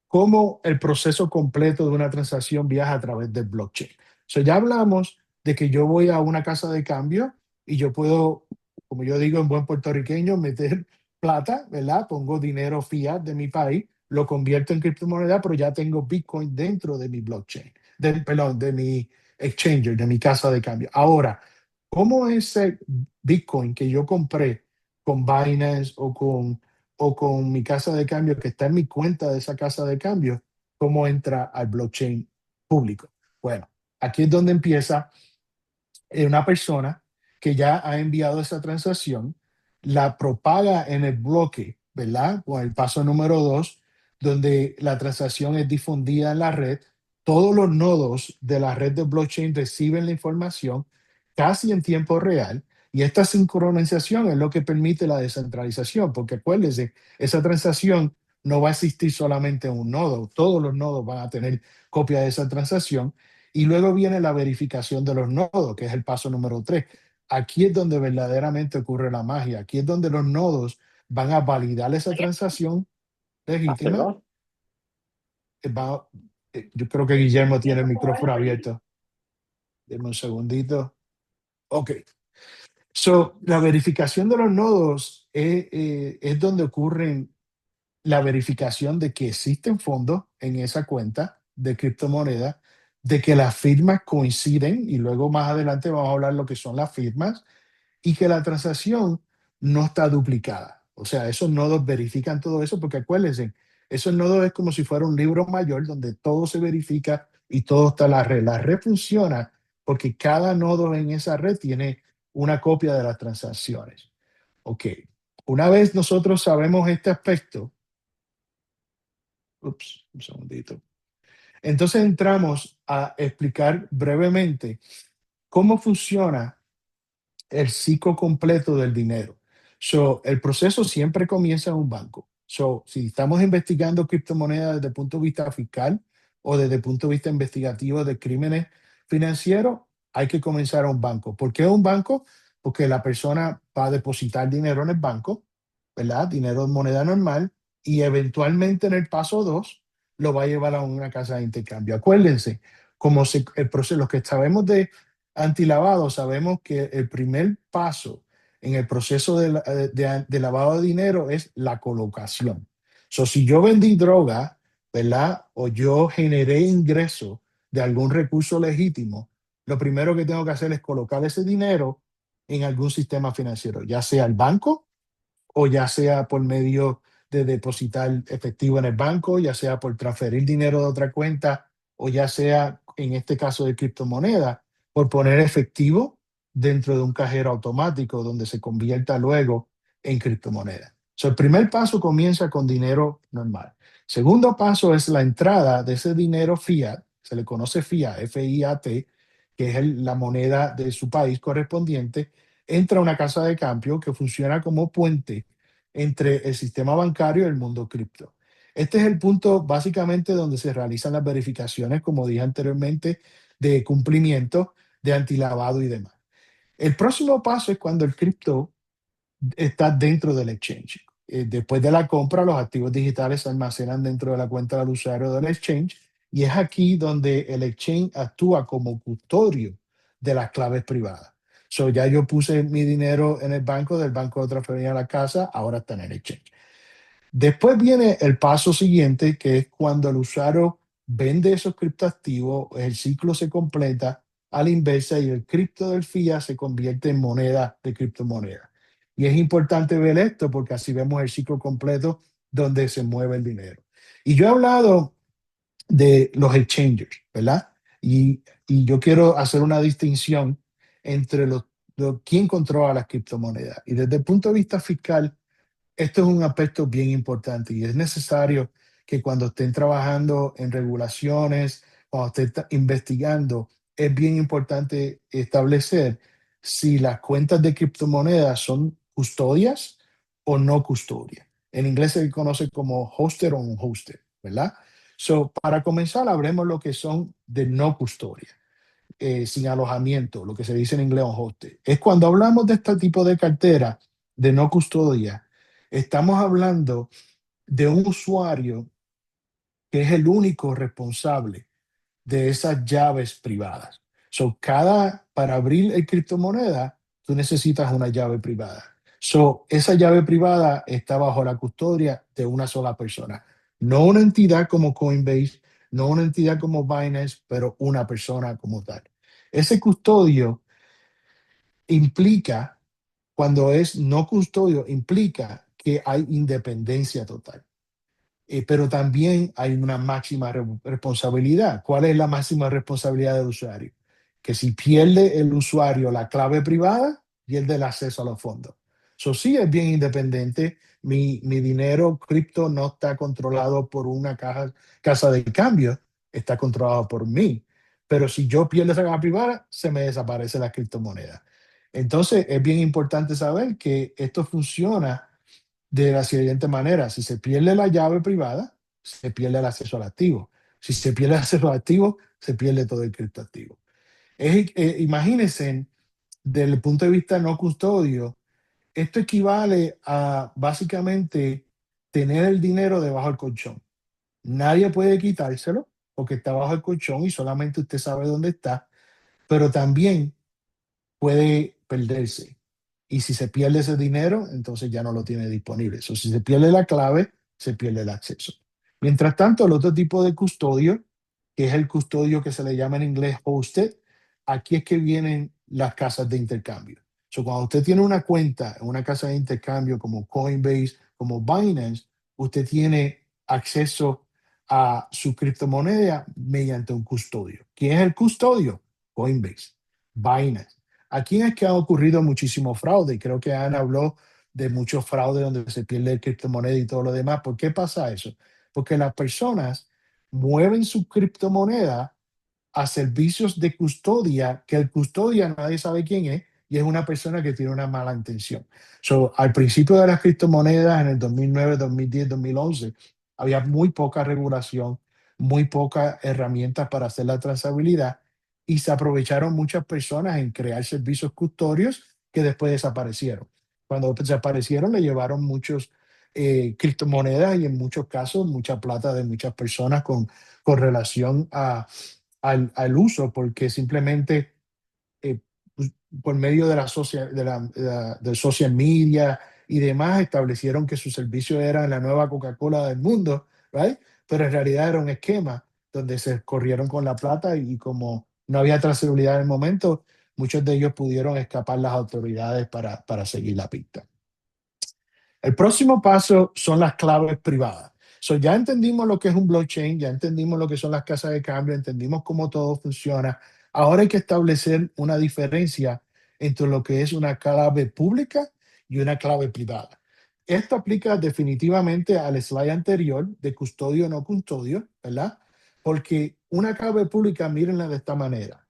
Speaker 3: cómo el proceso completo de una transacción viaja a través del blockchain. So, ya hablamos de que yo voy a una casa de cambio y yo puedo, como yo digo en buen puertorriqueño, meter plata, ¿verdad? Pongo dinero fiat de mi país, lo convierto en criptomoneda, pero ya tengo Bitcoin dentro de mi blockchain, perdón, de mi exchanger, de mi casa de cambio. Ahora, ¿cómo ese Bitcoin que yo compré con Binance o con mi casa de cambio que está en mi cuenta de esa casa de cambio, cómo entra al blockchain público? Bueno, aquí es donde empieza una persona que ya ha enviado esa transacción, la propaga en el bloque, ¿verdad? Con el paso número 2, donde la transacción es difundida en la red. Todos los nodos de la red de blockchain reciben la información casi en tiempo real y esta sincronización es lo que permite la descentralización, porque acuérdense, esa transacción no va a existir solamente en un nodo, todos los nodos van a tener copia de esa transacción y luego viene la verificación de los nodos, que es el paso número 3. Aquí es donde verdaderamente ocurre la magia. Aquí es donde los nodos van a validar esa transacción legítima.
Speaker 2: Perdón.
Speaker 3: Va- yo creo que Guillermo tiene el micrófono abierto. Deme un segundito. Ok. So, la verificación de los nodos es donde ocurren la verificación de que existen fondos en esa cuenta de criptomoneda, de que las firmas coinciden, y luego más adelante vamos a hablar lo que son las firmas, y que la transacción no está duplicada. O sea, esos nodos verifican todo eso, porque acuérdense, esos nodos es como si fuera un libro mayor donde todo se verifica y todo está en la red. La red funciona porque cada nodo en esa red tiene una copia de las transacciones. Ok, una vez nosotros sabemos este aspecto, ups, un segundito. Entonces entramos a explicar brevemente cómo funciona el ciclo completo del dinero. So, el proceso siempre comienza en un banco. So, si estamos investigando criptomonedas desde el punto de vista fiscal o desde el punto de vista investigativo de crímenes financieros, hay que comenzar a un banco. ¿Por qué un banco? Porque la persona va a depositar dinero en el banco, ¿verdad? Dinero en moneda normal y eventualmente en el paso 2 lo va a llevar a una casa de intercambio. Acuérdense, el proceso, los que sabemos de antilavado, sabemos que el primer paso en el proceso de lavado de dinero es la colocación. So, si yo vendí droga, ¿verdad? O yo generé ingreso de algún recurso legítimo, lo primero que tengo que hacer es colocar ese dinero en algún sistema financiero, ya sea el banco o ya sea por medio de depositar efectivo en el banco, ya sea por transferir dinero de otra cuenta o ya sea, en este caso de criptomoneda, por poner efectivo dentro de un cajero automático donde se convierta luego en criptomoneda. So, el primer paso comienza con dinero normal. Segundo paso es la entrada de ese dinero fiat, se le conoce fiat, F-I-A-T, que es la moneda de su país correspondiente, entra a una casa de cambio que funciona como puente entre el sistema bancario y el mundo cripto. Este es el punto básicamente donde se realizan las verificaciones, como dije anteriormente, de cumplimiento, de antilavado y demás. El próximo paso es cuando el cripto está dentro del exchange. Después de la compra, los activos digitales se almacenan dentro de la cuenta del usuario del exchange y es aquí donde el exchange actúa como custodio de las claves privadas. So, ya yo puse mi dinero en el banco, del banco lo transferí a la casa, ahora está en el exchange. Después viene el paso siguiente, que es cuando el usuario vende esos criptoactivos, el ciclo se completa a la inversa y el cripto del fiat se convierte en moneda de criptomoneda. Y es importante ver esto porque así vemos el ciclo completo donde se mueve el dinero. Y yo he hablado de los exchangers, ¿verdad? Y yo quiero hacer una distinción entre quién controla las criptomonedas. Y desde el punto de vista fiscal, esto es un aspecto bien importante y es necesario que cuando estén trabajando en regulaciones, cuando estén investigando, es bien importante establecer si las cuentas de criptomonedas son custodias o no custodias. En inglés se conoce como hosted o unhosted, ¿verdad? So, para comenzar, hablemos lo que son de no custodia. sin alojamiento, lo que se dice en inglés un hostel. Es cuando hablamos de este tipo de cartera de no custodia, estamos hablando de un usuario que es el único responsable de esas llaves privadas. Para abrir el criptomoneda, tú necesitas una llave privada. Esa llave privada está bajo la custodia de una sola persona. No una entidad como Coinbase, no una entidad como Binance, pero una persona como tal. Ese custodio implica, cuando es no custodio, implica que hay independencia total. Pero también hay una máxima responsabilidad. ¿Cuál es la máxima responsabilidad del usuario? Que si pierde el usuario la clave privada, pierde el acceso a los fondos. Eso sí es bien independiente. Mi dinero cripto no está controlado por una casa de cambio, está controlado por mí. Pero si yo pierdo esa clave privada, se me desaparece la criptomoneda. Entonces es bien importante saber que esto funciona de la siguiente manera: si se pierde la llave privada, se pierde el acceso al activo. Si se pierde el acceso al activo, se pierde todo el criptoactivo. Imagínense, desde el punto de vista no custodio, esto equivale a básicamente tener el dinero debajo del colchón. Nadie puede quitárselo porque está bajo el colchón y solamente usted sabe dónde está, pero también puede perderse. Y si se pierde ese dinero, entonces ya no lo tiene disponible. Si se pierde la clave, se pierde el acceso. Mientras tanto, el otro tipo de custodio, que es el custodio que se le llama en inglés hosted, aquí es que vienen las casas de intercambio. Cuando usted tiene una cuenta en una casa de intercambio como Coinbase, como Binance, usted tiene acceso a su criptomoneda mediante un custodio. ¿Quién es el custodio? Coinbase, Binance. Aquí es que ha ocurrido muchísimo fraude, y creo que Ana habló de muchos fraudes donde se pierde el criptomoneda y todo lo demás. ¿Por qué pasa eso? Porque las personas mueven su criptomoneda a servicios de custodia, que el custodia nadie sabe quién es, y es una persona que tiene una mala intención. Al principio de las criptomonedas, en el 2009, 2010, 2011, había muy poca regulación, muy pocas herramientas para hacer la trazabilidad, y se aprovecharon muchas personas en crear servicios custodios que después desaparecieron. Cuando desaparecieron, le llevaron muchos criptomonedas y en muchos casos mucha plata de muchas personas con relación al uso, porque simplemente eh, pues, por medio de del social media y demás, establecieron que su servicio era la nueva Coca-Cola del mundo, ¿right? Pero en realidad era un esquema donde se corrieron con la plata, y como no había trazabilidad en el momento, muchos de ellos pudieron escapar las autoridades para seguir la pista. El próximo paso son las claves privadas. Ya entendimos lo que es un blockchain, ya entendimos lo que son las casas de cambio, entendimos cómo todo funciona. Ahora hay que establecer una diferencia entre lo que es una clave pública y una clave privada. Esto aplica definitivamente al slide anterior de custodio o no custodio, ¿verdad? Porque una clave pública, mírenla de esta manera.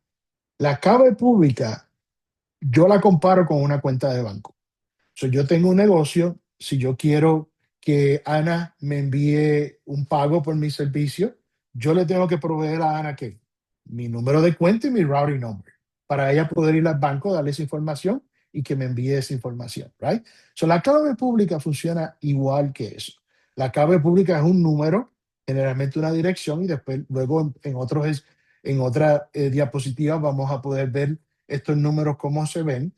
Speaker 3: La clave pública, yo la comparo con una cuenta de banco. Yo tengo un negocio. Si yo quiero que Ana me envíe un pago por mi servicio, yo le tengo que proveer a Ana ¿qué? Mi número de cuenta y mi routing number, para ella poder ir al banco, darle esa información y que me envíe esa información, right? La clave pública funciona igual que eso. La clave pública es un número, generalmente una dirección, y después luego en otra diapositiva vamos a poder ver estos números cómo se ven.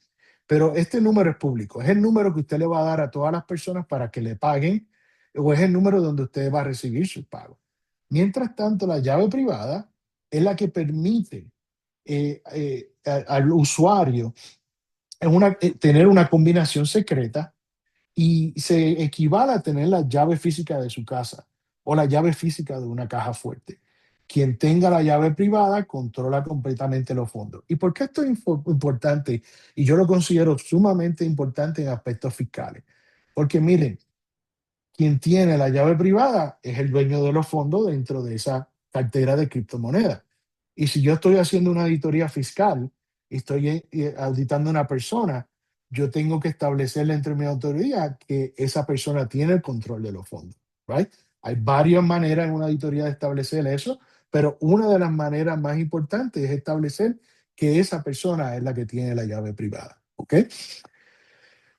Speaker 3: Pero este número es público, es el número que usted le va a dar a todas las personas para que le paguen, o es el número donde usted va a recibir sus pagos. Mientras tanto, la llave privada es la que permite al usuario tener una combinación secreta, y se equivale a tener la llave física de su casa o la llave física de una caja fuerte. Quien tenga la llave privada controla completamente los fondos. ¿Y por qué esto es importante? Y yo lo considero sumamente importante en aspectos fiscales. Porque miren, quien tiene la llave privada es el dueño de los fondos dentro de esa cartera de criptomonedas. Y si yo estoy haciendo una auditoría fiscal y estoy auditando a una persona, yo tengo que establecerle entre mi autoridad que esa persona tiene el control de los fondos, right? Hay varias maneras en una auditoría de establecer eso, pero una de las maneras más importantes es establecer que esa persona es la que tiene la llave privada. ¿Ok?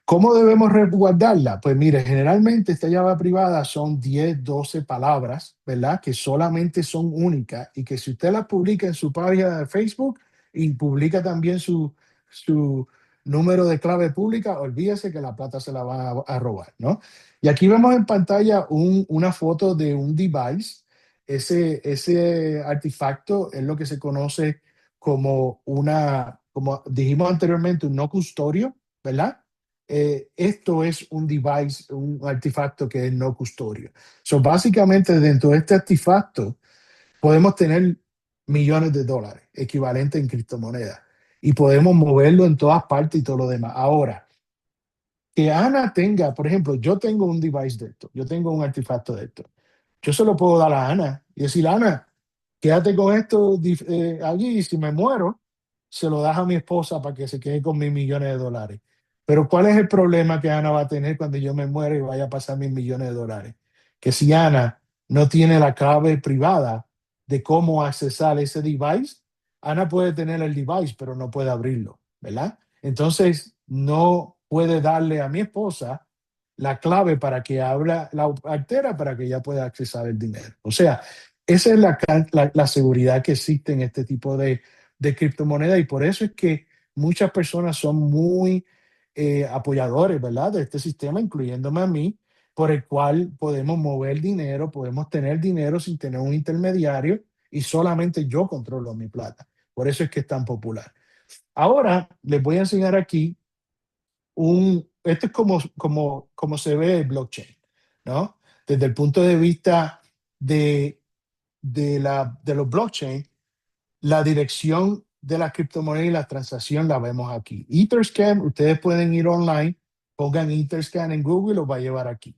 Speaker 3: ¿Cómo debemos resguardarla? Pues mire, generalmente esta llave privada son 10, 12 palabras, ¿verdad? Que solamente son únicas y que si usted las publica en su página de Facebook y publica también su número de clave pública, olvídese que la plata se la van a robar, ¿no? Y aquí vemos en pantalla una foto de un device. Ese artefacto es lo que se conoce como como dijimos anteriormente, un no custodio, ¿verdad? Esto es un device, un artefacto que es no custodio. So, básicamente, dentro de este artefacto podemos tener millones de dólares equivalentes en criptomonedas y podemos moverlo en todas partes y todo lo demás. Ahora, que Ana tenga, por ejemplo, yo tengo un device de esto, yo tengo un artefacto de esto. Yo se lo puedo dar a Ana y decir, Ana, quédate con esto allí y si me muero, se lo das a mi esposa para que se quede con mis millones de dólares. Pero ¿cuál es el problema que Ana va a tener cuando yo me muera y vaya a pasar mis millones de dólares? Que si Ana no tiene la clave privada de cómo accesar ese device, Ana puede tener el device, pero no puede abrirlo, ¿verdad? Entonces, no puede darle a mi esposa la clave para que abra la cartera para que ella pueda accesar el dinero. O sea, esa es la seguridad que existe en este tipo de criptomonedas y por eso es que muchas personas son muy apoyadores, ¿verdad? De este sistema, incluyéndome a mí, por el cual podemos mover dinero, podemos tener dinero sin tener un intermediario y solamente yo controlo mi plata. Por eso es que es tan popular. Ahora les voy a enseñar aquí esto es como se ve el blockchain, ¿no? Desde el punto de vista de los blockchain, la dirección de la criptomoneda y la transacción la vemos aquí. Etherscan, ustedes pueden ir online, pongan Etherscan en Google y los va a llevar aquí.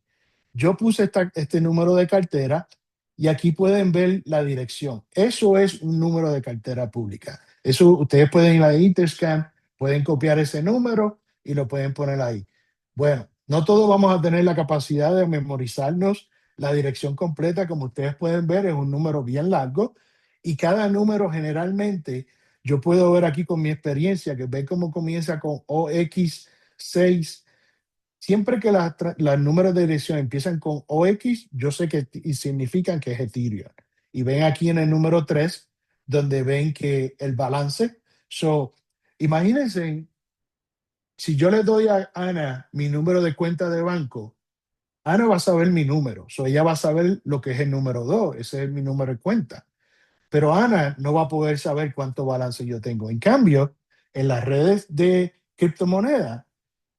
Speaker 3: Yo puse este número de cartera y aquí pueden ver la dirección. Eso es un número de cartera pública. Eso ustedes pueden ir a Etherscan, pueden copiar ese número y lo pueden poner ahí. Bueno, no todos vamos a tener la capacidad de memorizarnos la dirección completa. Como ustedes pueden ver, es un número bien largo y cada número generalmente, yo puedo ver aquí con mi experiencia, que ve cómo comienza con OX6. Siempre que los números de dirección empiezan con OX, yo sé que y significan que es Ethereum. Y ven aquí en el número 3, donde ven que el balance. So, imagínense, si yo le doy a Ana mi número de cuenta de banco, Ana va a saber mi número. So, ella va a saber lo que es el número 2, ese es mi número de cuenta. Pero Ana no va a poder saber cuánto balance yo tengo. En cambio, en las redes de criptomonedas,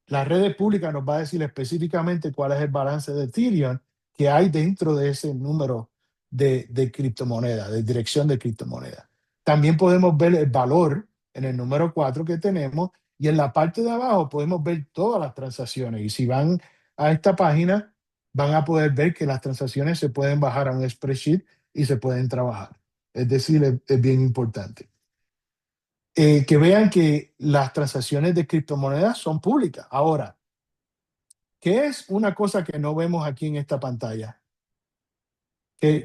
Speaker 3: la red pública nos va a decir específicamente cuál es el balance de Ethereum que hay dentro de ese número de criptomoneda, de dirección de criptomoneda. También podemos ver el valor en el número 4 que tenemos y en la parte de abajo podemos ver todas las transacciones. Y si van a esta página, van a poder ver que las transacciones se pueden bajar a un spreadsheet y se pueden trabajar. Es decir, es bien importante. Que vean que las transacciones de criptomonedas son públicas. Ahora, ¿qué es una cosa que no vemos aquí en esta pantalla? Que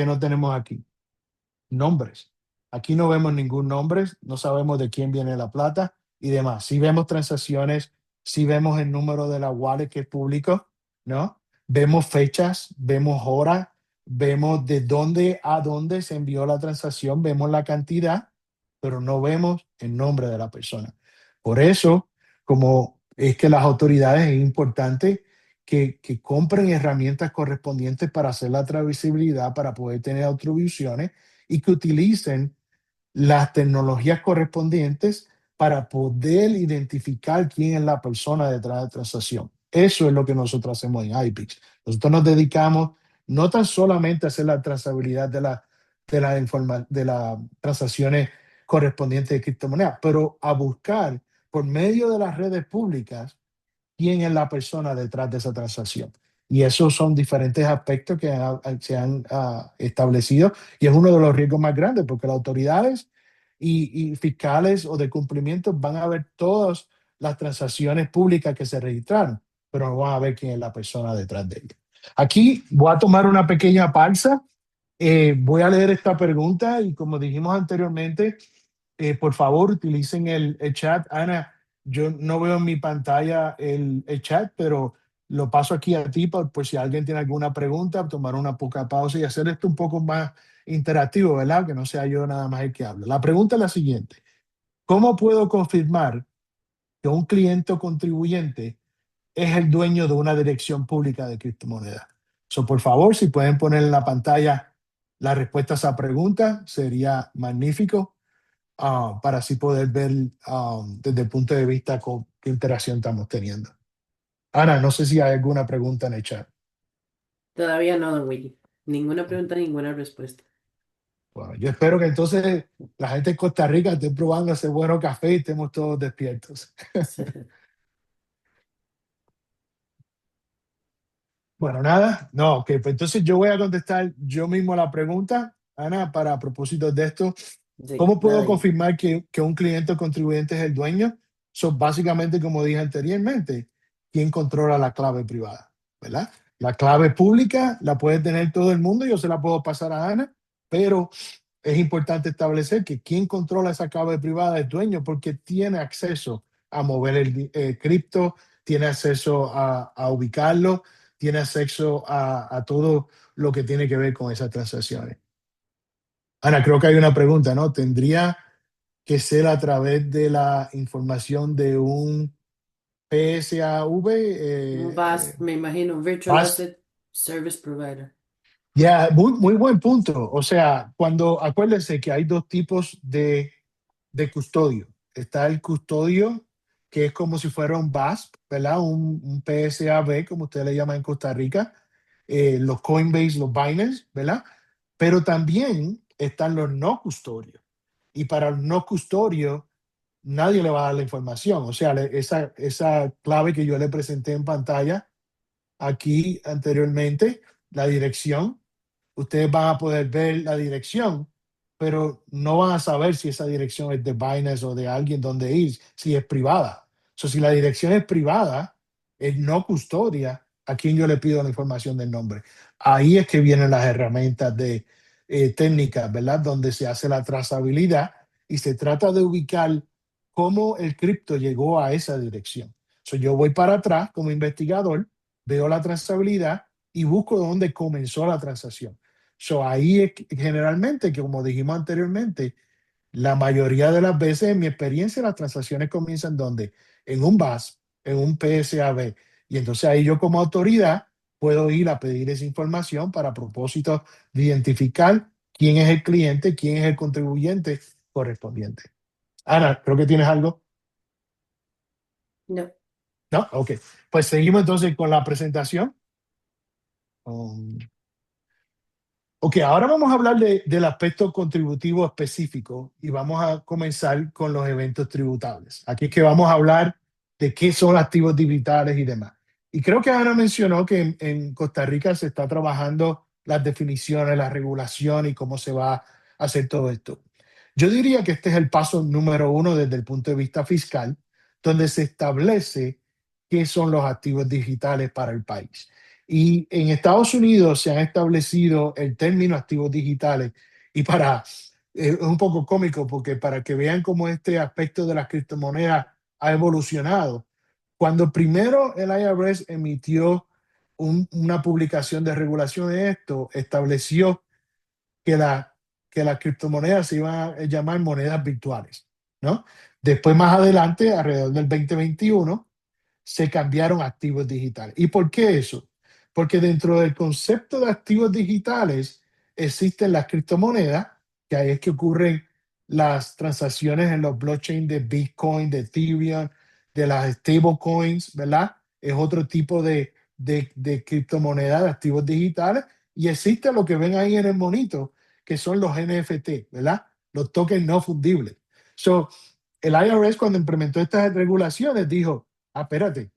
Speaker 3: no tenemos aquí. Nombres. Aquí no vemos ningún nombre, no sabemos de quién viene la plata y demás. Si vemos transacciones, si vemos el número de la wallet que es público, ¿no? Vemos fechas, vemos horas, vemos de dónde a dónde se envió la transacción, vemos la cantidad, pero no vemos el nombre de la persona. Por eso, como es que las autoridades es importante que compren herramientas correspondientes para hacer la trazabilidad, para poder tener atribuciones y que utilicen las tecnologías correspondientes para poder identificar quién es la persona detrás de la transacción. Eso es lo que nosotros hacemos en iPix. Nosotros nos dedicamos no tan solamente a hacer la trazabilidad de las transacciones correspondientes de criptomonedas, pero a buscar por medio de las redes públicas quién es la persona detrás de esa transacción. Y esos son diferentes aspectos que se han establecido y es uno de los riesgos más grandes porque las autoridades y fiscales o de cumplimiento van a ver todas las transacciones públicas que se registraron, pero no van a ver quién es la persona detrás de ella. Aquí voy a tomar una pequeña pausa. Voy a leer esta pregunta y como dijimos anteriormente, por favor, utilicen el chat. Ana, yo no veo en mi pantalla el chat, pero lo paso aquí a ti por si alguien tiene alguna pregunta, tomar una poca pausa y hacer esto un poco más interactivo, ¿verdad? Que no sea yo nada más el que hable. La pregunta es la siguiente. ¿Cómo puedo confirmar que un cliente o contribuyente es el dueño de una dirección pública de criptomonedas? So, por favor, si pueden poner en la pantalla la respuesta a esa pregunta, sería magnífico, para así poder ver, desde el punto de vista con qué interacción estamos teniendo. Ana, no sé si hay alguna pregunta en el chat.
Speaker 2: Todavía no, don Willy. Ninguna pregunta, ninguna respuesta.
Speaker 3: Bueno, yo espero que entonces la gente de Costa Rica esté probando ese bueno café y estemos todos despiertos. Bueno, nada, no, ok, pues entonces yo voy a contestar yo mismo la pregunta, Ana, para propósitos de esto.
Speaker 2: Sí,
Speaker 3: ¿Cómo
Speaker 2: la
Speaker 3: puedo
Speaker 2: doy.
Speaker 3: confirmar que un cliente o contribuyente es el dueño? Son básicamente, como dije anteriormente, quién controla la clave privada, ¿verdad? La clave pública la puede tener todo el mundo, yo se la puedo pasar a Ana, pero es importante establecer que quien controla esa clave privada es dueño porque tiene acceso a mover el cripto, tiene acceso a ubicarlo, tiene acceso a todo lo que tiene que ver con esas transacciones. Ana, creo que hay una pregunta, ¿no? ¿Tendría que ser a través de la información de un PSAV?
Speaker 2: Un VAS, me imagino, Virtual
Speaker 3: VASP.
Speaker 2: Asset Service Provider.
Speaker 3: Ya, muy buen punto. O sea, acuérdense que hay dos tipos de custodio. Está el custodio, que es como si fuera un VASP, ¿verdad? Un PSAV, como ustedes le llaman en Costa Rica, los Coinbase, los Binance, ¿verdad? Pero también están los no custodios. Y para el no custodio, nadie le va a dar la información. O sea, esa clave que yo le presenté en pantalla aquí anteriormente, la dirección, ustedes van a poder ver la dirección, pero no van a saber si esa dirección es de Binance o de alguien donde ir, si es privada. So, si la dirección es privada, es no custodia, a quien yo le pido la información del nombre. Ahí es que vienen las herramientas de técnicas, ¿verdad? Donde se hace la trazabilidad y se trata de ubicar cómo el cripto llegó a esa dirección. So, yo voy para atrás como investigador, veo la trazabilidad y busco dónde comenzó la transacción. So, ahí es generalmente, que como dijimos anteriormente, la mayoría de las veces, en mi experiencia, las transacciones comienzan donde, en un BAS, en un PSAB. Y entonces ahí yo como autoridad puedo ir a pedir esa información para propósitos de identificar quién es el cliente, quién es el contribuyente correspondiente. Ana, creo que tienes algo.
Speaker 2: No.
Speaker 3: ¿No? Ok. Pues seguimos entonces con la presentación. Ok, ahora vamos a hablar del aspecto contributivo específico y vamos a comenzar con los eventos tributables. Aquí es que vamos a hablar de qué son activos digitales y demás. Y creo que Ana mencionó que en Costa Rica se está trabajando las definiciones, la regulación y cómo se va a hacer todo esto. Yo diría que este es el paso número uno desde el punto de vista fiscal, donde se establece qué son los activos digitales para el país. Y en Estados Unidos se han establecido el término activos digitales. Y es un poco cómico porque para que vean cómo este aspecto de las criptomonedas ha evolucionado. Cuando primero el IRS emitió una publicación de regulación de esto, estableció que, que las criptomonedas se iban a llamar monedas virtuales, ¿no? Después, más adelante, alrededor del 2021, se cambiaron a activos digitales. ¿Y por qué eso? Porque dentro del concepto de activos digitales existen las criptomonedas, que ahí es que ocurren las transacciones en los blockchain de Bitcoin, de Ethereum, de las stablecoins, ¿verdad? Es otro tipo de criptomoneda de activos digitales. Y existe lo que ven ahí en el monito, que son los NFT, ¿verdad? Los tokens no fundibles. So, el IRS, cuando implementó estas regulaciones, dijo: espérate,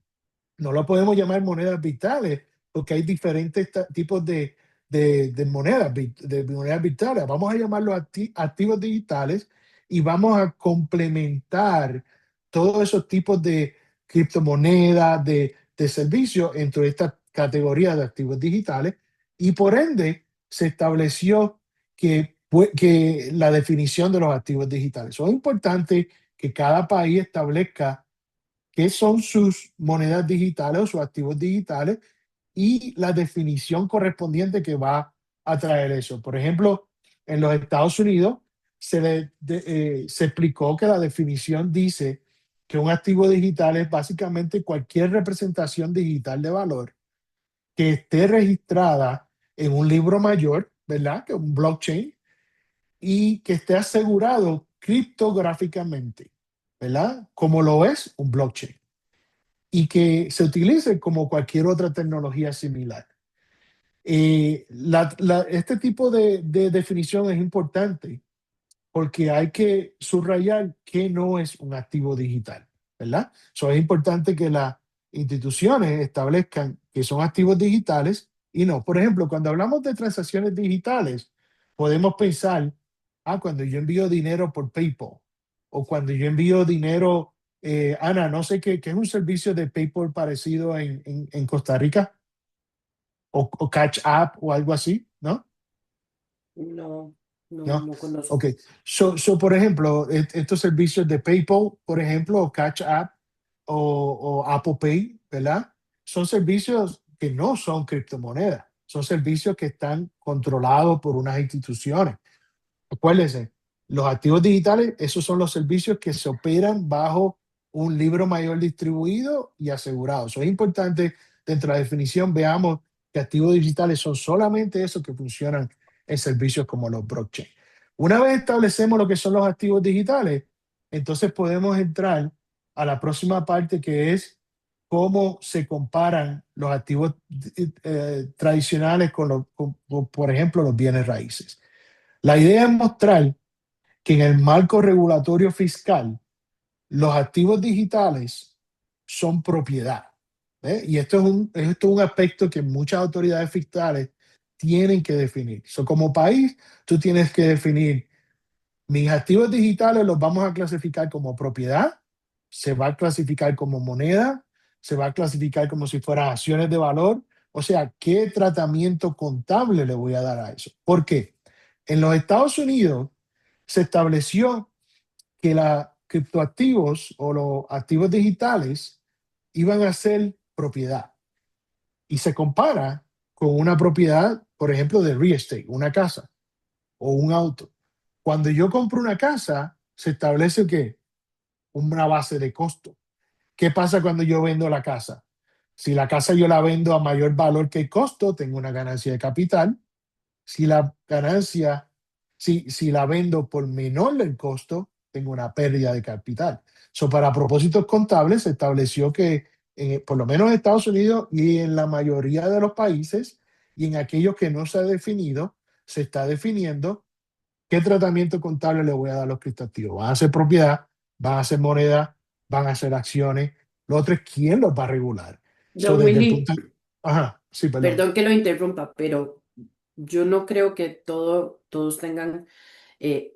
Speaker 3: no lo podemos llamar monedas virtuales porque hay diferentes tipos de monedas, de monedas virtuales. Vamos a llamarlos activos digitales y vamos a complementar todos esos tipos de criptomonedas, de servicios entre estas categorías de activos digitales, y por ende se estableció que que la definición de los activos digitales. So, es importante que cada país establezca qué son sus monedas digitales o sus activos digitales y la definición correspondiente que va a traer eso. Por ejemplo, en los Estados Unidos se explicó que la definición dice que un activo digital es básicamente cualquier representación digital de valor que esté registrada en un libro mayor, ¿verdad? Que es un blockchain, y que esté asegurado criptográficamente, ¿verdad? Como lo es un blockchain, y que se utilice como cualquier otra tecnología similar. Este tipo de definición es importante porque hay que subrayar que no es un activo digital, ¿verdad? So, es importante que las instituciones establezcan que son activos digitales y no. Por ejemplo, cuando hablamos de transacciones digitales, podemos pensar, cuando yo envío dinero por PayPal o cuando yo envío dinero, Ana, no sé qué es un servicio de PayPal parecido en Costa Rica o Catch App o algo así, ¿no?
Speaker 2: No, no,
Speaker 3: ¿No?
Speaker 2: no conozco.
Speaker 3: Ok. Por ejemplo, estos servicios de PayPal, por ejemplo, o Cash App o Apple Pay, ¿verdad? Son servicios que no son criptomonedas. Son servicios que están controlados por unas instituciones. Acuérdense, los activos digitales, esos son los servicios que se operan bajo un libro mayor distribuido y asegurado. Eso es importante, dentro de la definición veamos que activos digitales son solamente esos que funcionan en servicios como los blockchain. Una vez establecemos lo que son los activos digitales, entonces podemos entrar a la próxima parte, que es cómo se comparan los activos tradicionales por ejemplo, los bienes raíces. La idea es mostrar que en el marco regulatorio fiscal, los activos digitales son propiedad. Y esto es un aspecto que muchas autoridades fiscales tienen que definir. Como país, tú tienes que definir: mis activos digitales los vamos a clasificar como propiedad, se va a clasificar como moneda, se va a clasificar como si fueran acciones de valor. O sea, ¿qué tratamiento contable le voy a dar a eso? ¿Por qué? En los Estados Unidos se estableció que los criptoactivos o los activos digitales iban a ser propiedad, y se compara con una propiedad, por ejemplo, de real estate, una casa o un auto. Cuando yo compro una casa, se establece que una base de costo. ¿Qué pasa cuando yo vendo la casa? Si la casa yo la vendo a mayor valor que el costo, tengo una ganancia de capital. Si la ganancia, si la vendo por menor del costo, tengo una pérdida de capital. Para propósitos contables, se estableció que por lo menos en Estados Unidos y en la mayoría de los países, y en aquellos que no se ha definido, se está definiendo qué tratamiento contable le voy a dar a los criptoactivos. ¿Van a ser propiedad? ¿Van a ser moneda? ¿Van a ser acciones? Lo otro es quién los va a regular.
Speaker 2: Don
Speaker 3: Desde el
Speaker 2: Willy,
Speaker 3: punto... Ajá, sí, perdón.
Speaker 2: perdón que lo interrumpa, pero yo no creo que todos tengan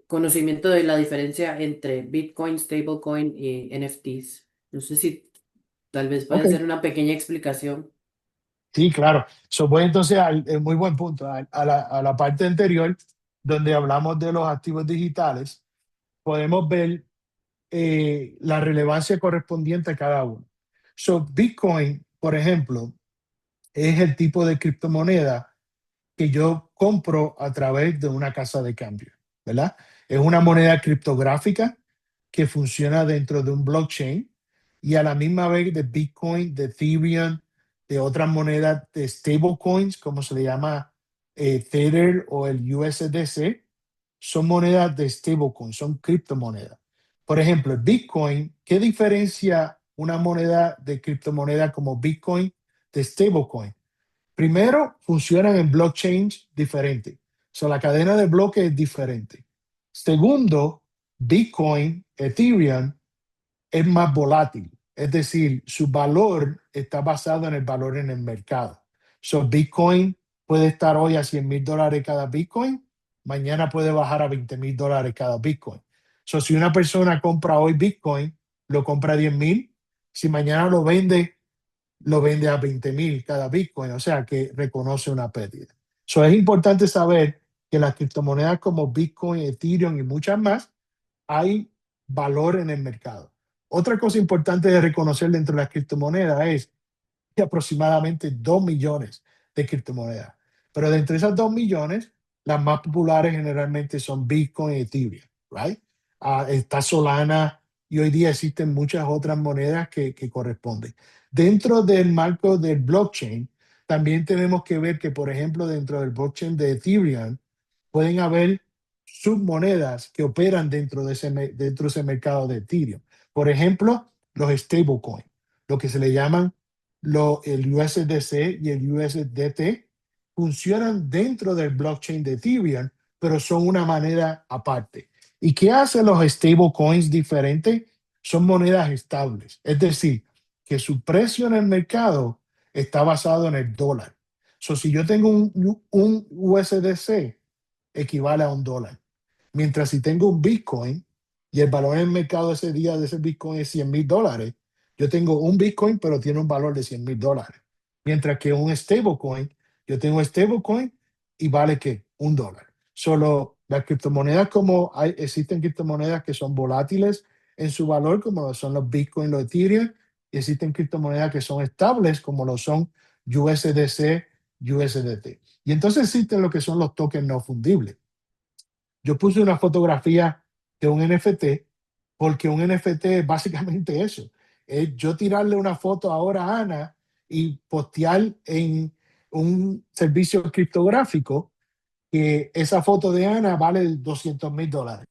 Speaker 2: conocimiento de la diferencia entre Bitcoin, stablecoin y NFTs. No sé si tal vez puede
Speaker 3: Ok.
Speaker 2: hacer una pequeña explicación.
Speaker 3: Sí, claro. Voy entonces al muy buen punto, a la parte anterior, donde hablamos de los activos digitales. Podemos ver la relevancia correspondiente a cada uno. Bitcoin, por ejemplo, es el tipo de criptomoneda que yo compro a través de una casa de cambio, ¿verdad? Es una moneda criptográfica que funciona dentro de un blockchain, y a la misma vez de Bitcoin, de Ethereum, de otras monedas de stablecoins, como se le llama Tether o el USDC, son monedas de stablecoin, son criptomonedas. Por ejemplo, el Bitcoin, ¿qué diferencia una moneda de criptomoneda como Bitcoin de stablecoin? Primero, funcionan en blockchains diferentes. La cadena de bloques es diferente. Segundo, Bitcoin, Ethereum, es más volátil. Es decir, su valor está basado en el valor en el mercado. Bitcoin puede estar hoy a $100,000 cada Bitcoin, mañana puede bajar a $20,000 cada Bitcoin. Si una persona compra hoy Bitcoin, lo compra a 10,000. Si mañana lo vende a 20,000 cada Bitcoin, o sea que reconoce una pérdida. Es importante saber que las criptomonedas como Bitcoin, Ethereum y muchas más, hay valor en el mercado. Otra cosa importante de reconocer dentro de las criptomonedas es que aproximadamente 2 millones de criptomonedas. Pero de entre esas 2 millones, las más populares generalmente son Bitcoin y Ethereum, right? Está Solana y hoy día existen muchas otras monedas que corresponden. Dentro del marco del blockchain, también tenemos que ver que, por ejemplo, dentro del blockchain de Ethereum, pueden haber submonedas que operan dentro de ese mercado de Ethereum. Por ejemplo, los stablecoins, lo que se le llaman el USDC y el USDT, funcionan dentro del blockchain de Ethereum, pero son una moneda aparte. ¿Y qué hacen los stablecoins diferentes? Son monedas estables, es decir, que su precio en el mercado está basado en el dólar. Si yo tengo un USDC, equivale a $1. Mientras si tengo un Bitcoin y el valor en el mercado ese día de ese Bitcoin es $100,000, yo tengo un Bitcoin, pero tiene un valor de $100,000. Mientras que un stablecoin, yo tengo un stablecoin y vale que $1. Solo las criptomonedas, existen criptomonedas que son volátiles en su valor, como lo son los Bitcoin, los Ethereum, y existen criptomonedas que son estables, como lo son USDC, USDT. Y entonces existen lo que son los tokens no fundibles. Yo puse una fotografía de un NFT porque un NFT es básicamente eso. Es yo tirarle una foto ahora a Ana y postear en un servicio criptográfico que esa foto de Ana vale $200,000.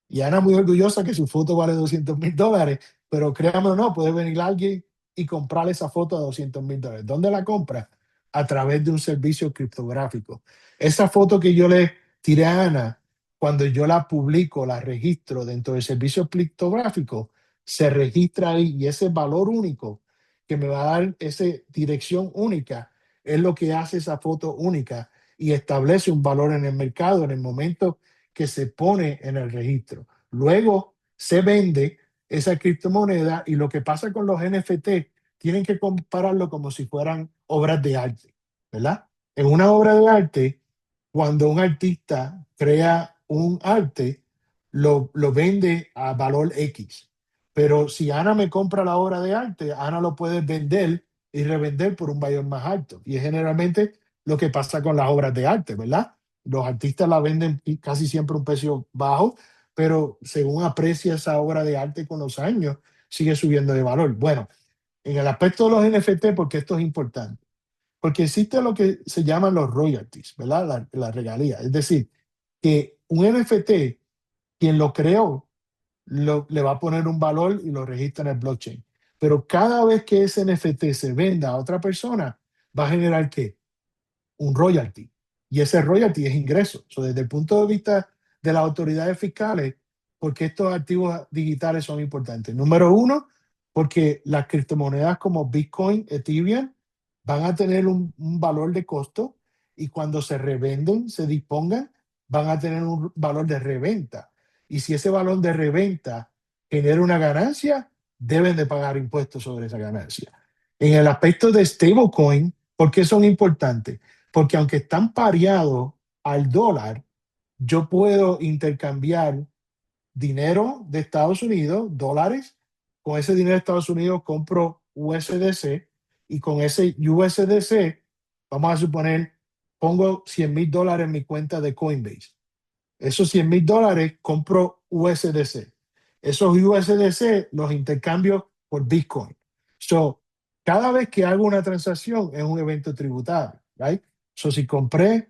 Speaker 3: Y Ana muy orgullosa que su foto vale $200,000, pero créanme o no, puede venir alguien y comprar esa foto a $200,000. ¿Dónde la compra? A través de un servicio criptográfico. Esa foto que yo le tiré a Ana, cuando yo la publico, la registro dentro del servicio criptográfico, se registra ahí y ese valor único que me va a dar esa dirección única es lo que hace esa foto única y establece un valor en el mercado en el momento que se pone en el registro. Luego se vende esa criptomoneda y lo que pasa con los NFT, tienen que compararlo como si fueran obras de arte, ¿verdad? En una obra de arte, cuando un artista crea un arte, lo vende a valor X. Pero si Ana me compra la obra de arte, Ana lo puede vender y revender por un valor más alto. Y es generalmente lo que pasa con las obras de arte, ¿verdad? Los artistas la venden casi siempre a un precio bajo, pero según aprecia esa obra de arte con los años, sigue subiendo de valor. Bueno, en el aspecto de los NFT, porque esto es importante, porque existe lo que se llaman los royalties, ¿verdad? La regalía. Es decir, que un NFT, quien lo creó, le va a poner un valor y lo registra en el blockchain. Pero cada vez que ese NFT se venda a otra persona, va a generar ¿qué? Un royalty. Y ese royalty es ingreso. Desde el punto de vista de las autoridades fiscales, porque estos activos digitales son importantes. Número uno, porque las criptomonedas como Bitcoin, Ethereum, van a tener un valor de costo y cuando se revenden, se dispongan, van a tener un valor de reventa. Y si ese valor de reventa genera una ganancia, deben de pagar impuestos sobre esa ganancia. En el aspecto de stablecoin, ¿por qué son importantes? Porque aunque están pareados al dólar, yo puedo intercambiar dinero de Estados Unidos, dólares, con ese dinero de Estados Unidos compro USDC y con ese USDC, vamos a suponer, pongo $100,000 en mi cuenta de Coinbase. Esos $100,000 compro USDC. Esos USDC los intercambio por Bitcoin. Cada vez que hago una transacción es un evento tributario, right? Si compré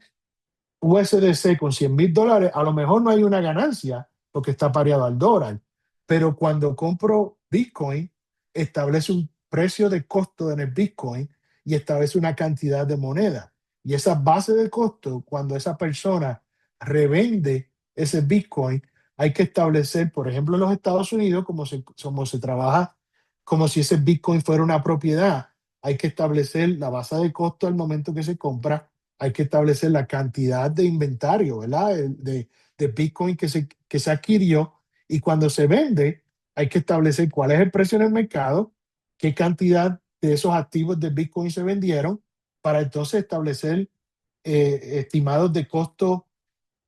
Speaker 3: USDC con $100,000, a lo mejor no hay una ganancia porque está pareado al dólar, pero cuando compro Bitcoin, establece un precio de costo en el Bitcoin y establece una cantidad de moneda. Y esa base de costo, cuando esa persona revende ese Bitcoin, hay que establecer, por ejemplo, en los Estados Unidos, como se trabaja, como si ese Bitcoin fuera una propiedad, hay que establecer la base de costo al momento que se compra, hay que establecer la cantidad de inventario, ¿verdad? De Bitcoin que se adquirió y cuando se vende hay que establecer cuál es el precio en el mercado, qué cantidad de esos activos de Bitcoin se vendieron para entonces establecer estimados de costo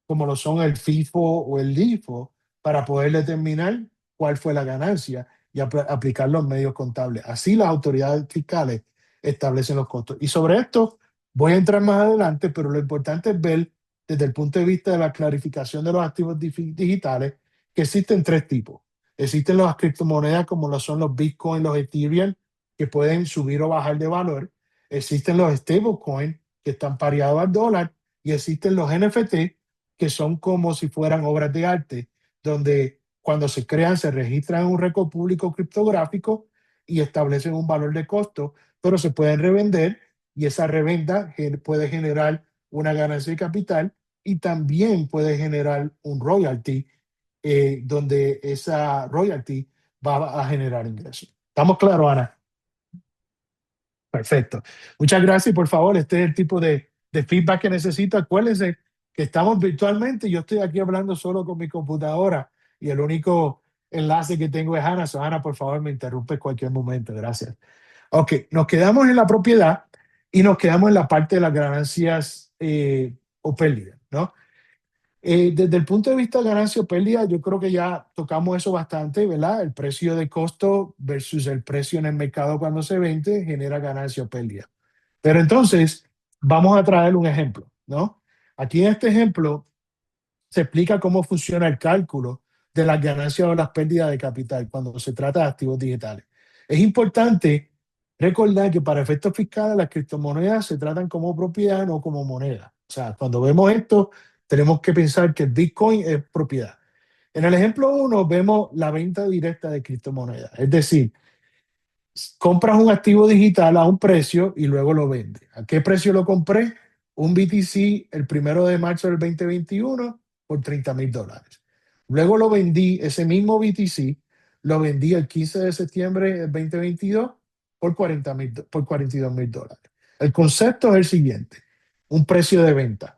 Speaker 3: como lo son el FIFO o el LIFO, para poder determinar cuál fue la ganancia y aplicar los medios contables. Así las autoridades fiscales establecen los costos. Y sobre esto voy a entrar más adelante, pero lo importante es ver desde el punto de vista de la clarificación de los activos digitales que existen tres tipos. Existen las criptomonedas como lo son los Bitcoin, los Ethereum, que pueden subir o bajar de valor. Existen los stablecoins, que están pareados al dólar, y existen los NFT, que son como si fueran obras de arte, donde cuando se crean se registran en un récord público criptográfico y establecen un valor de costo, pero se pueden revender y esa revenda puede generar una ganancia de capital y también puede generar un royalty, donde esa royalty va a generar ingresos. ¿Estamos claros, Ana? Perfecto. Muchas gracias. Por favor, este es el tipo de feedback que necesito. Acuérdense que estamos virtualmente. Yo estoy aquí hablando solo con mi computadora y el único enlace que tengo es Ana. So, Ana, por favor, me interrumpe en cualquier momento. Gracias. Ok, nos quedamos en la propiedad y nos quedamos en la parte de las ganancias o pérdidas, ¿no? Desde el punto de vista de ganancia o pérdida, yo creo que ya tocamos eso bastante, ¿verdad? El precio de costo versus el precio en el mercado cuando se vende genera ganancia o pérdida. Pero entonces, vamos a traer un ejemplo, ¿no? Aquí en este ejemplo se explica cómo funciona el cálculo de las ganancias o las pérdidas de capital cuando se trata de activos digitales. Es importante recordar que para efectos fiscales las criptomonedas se tratan como propiedad, no como moneda. O sea, cuando vemos esto, tenemos que pensar que el Bitcoin es propiedad. En el ejemplo 1 vemos la venta directa de criptomonedas, es decir, compras un activo digital a un precio y luego lo vendes. ¿A qué precio lo compré? Un BTC el 1 de marzo del 2021 por $30,000. Luego lo vendí, ese mismo BTC, lo vendí el 15 de septiembre del 2022 por $42,000. El concepto es el siguiente, un precio de venta.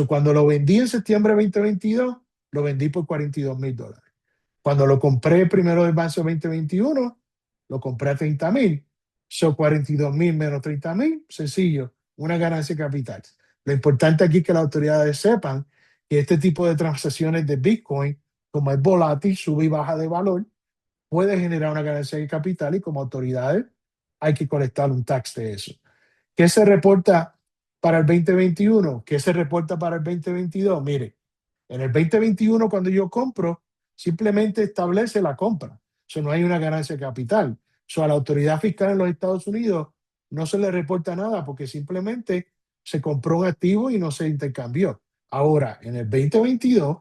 Speaker 3: Cuando lo vendí en septiembre de 2022, lo vendí por $42,000. Cuando lo compré el 1 de marzo de 2021, lo compré a 30,000. Son 42,000 menos 30,000, sencillo, una ganancia de capital. Lo importante aquí es que las autoridades sepan que este tipo de transacciones de Bitcoin, como es volátil, sube y baja de valor, puede generar una ganancia de capital y como autoridades hay que colectar un tax de eso. ¿Qué se reporta para el 2021? ¿Qué se reporta para el 2022? Mire, en el 2021 cuando yo compro, simplemente establece la compra. Eso no hay una ganancia de capital. A la autoridad fiscal en los Estados Unidos no se le reporta nada porque simplemente se compró un activo y no se intercambió. Ahora, en el 2022,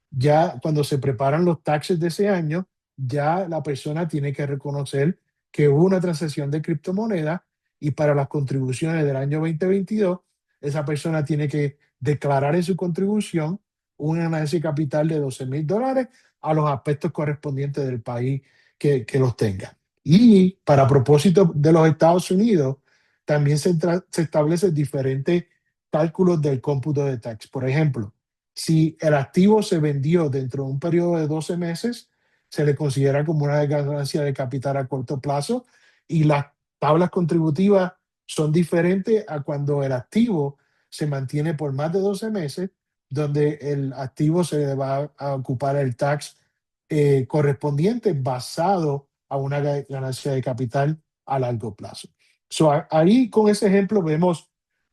Speaker 3: ya cuando se preparan los taxes de ese año, ya la persona tiene que reconocer que hubo una transacción de criptomoneda y para las contribuciones del año 2022, esa persona tiene que declarar en su contribución una ganancia de capital de $12,000 a los aspectos correspondientes del país que los tenga. Y para propósito de los Estados Unidos, también se establecen diferentes cálculos del cómputo de tax. Por ejemplo, si el activo se vendió dentro de un periodo de 12 meses, se le considera como una ganancia de capital a corto plazo y las tablas contributivas son diferentes a cuando el activo se mantiene por más de 12 meses, donde el activo se le va a ocupar el tax correspondiente basado a una ganancia de capital a largo plazo. Ahí con ese ejemplo vemos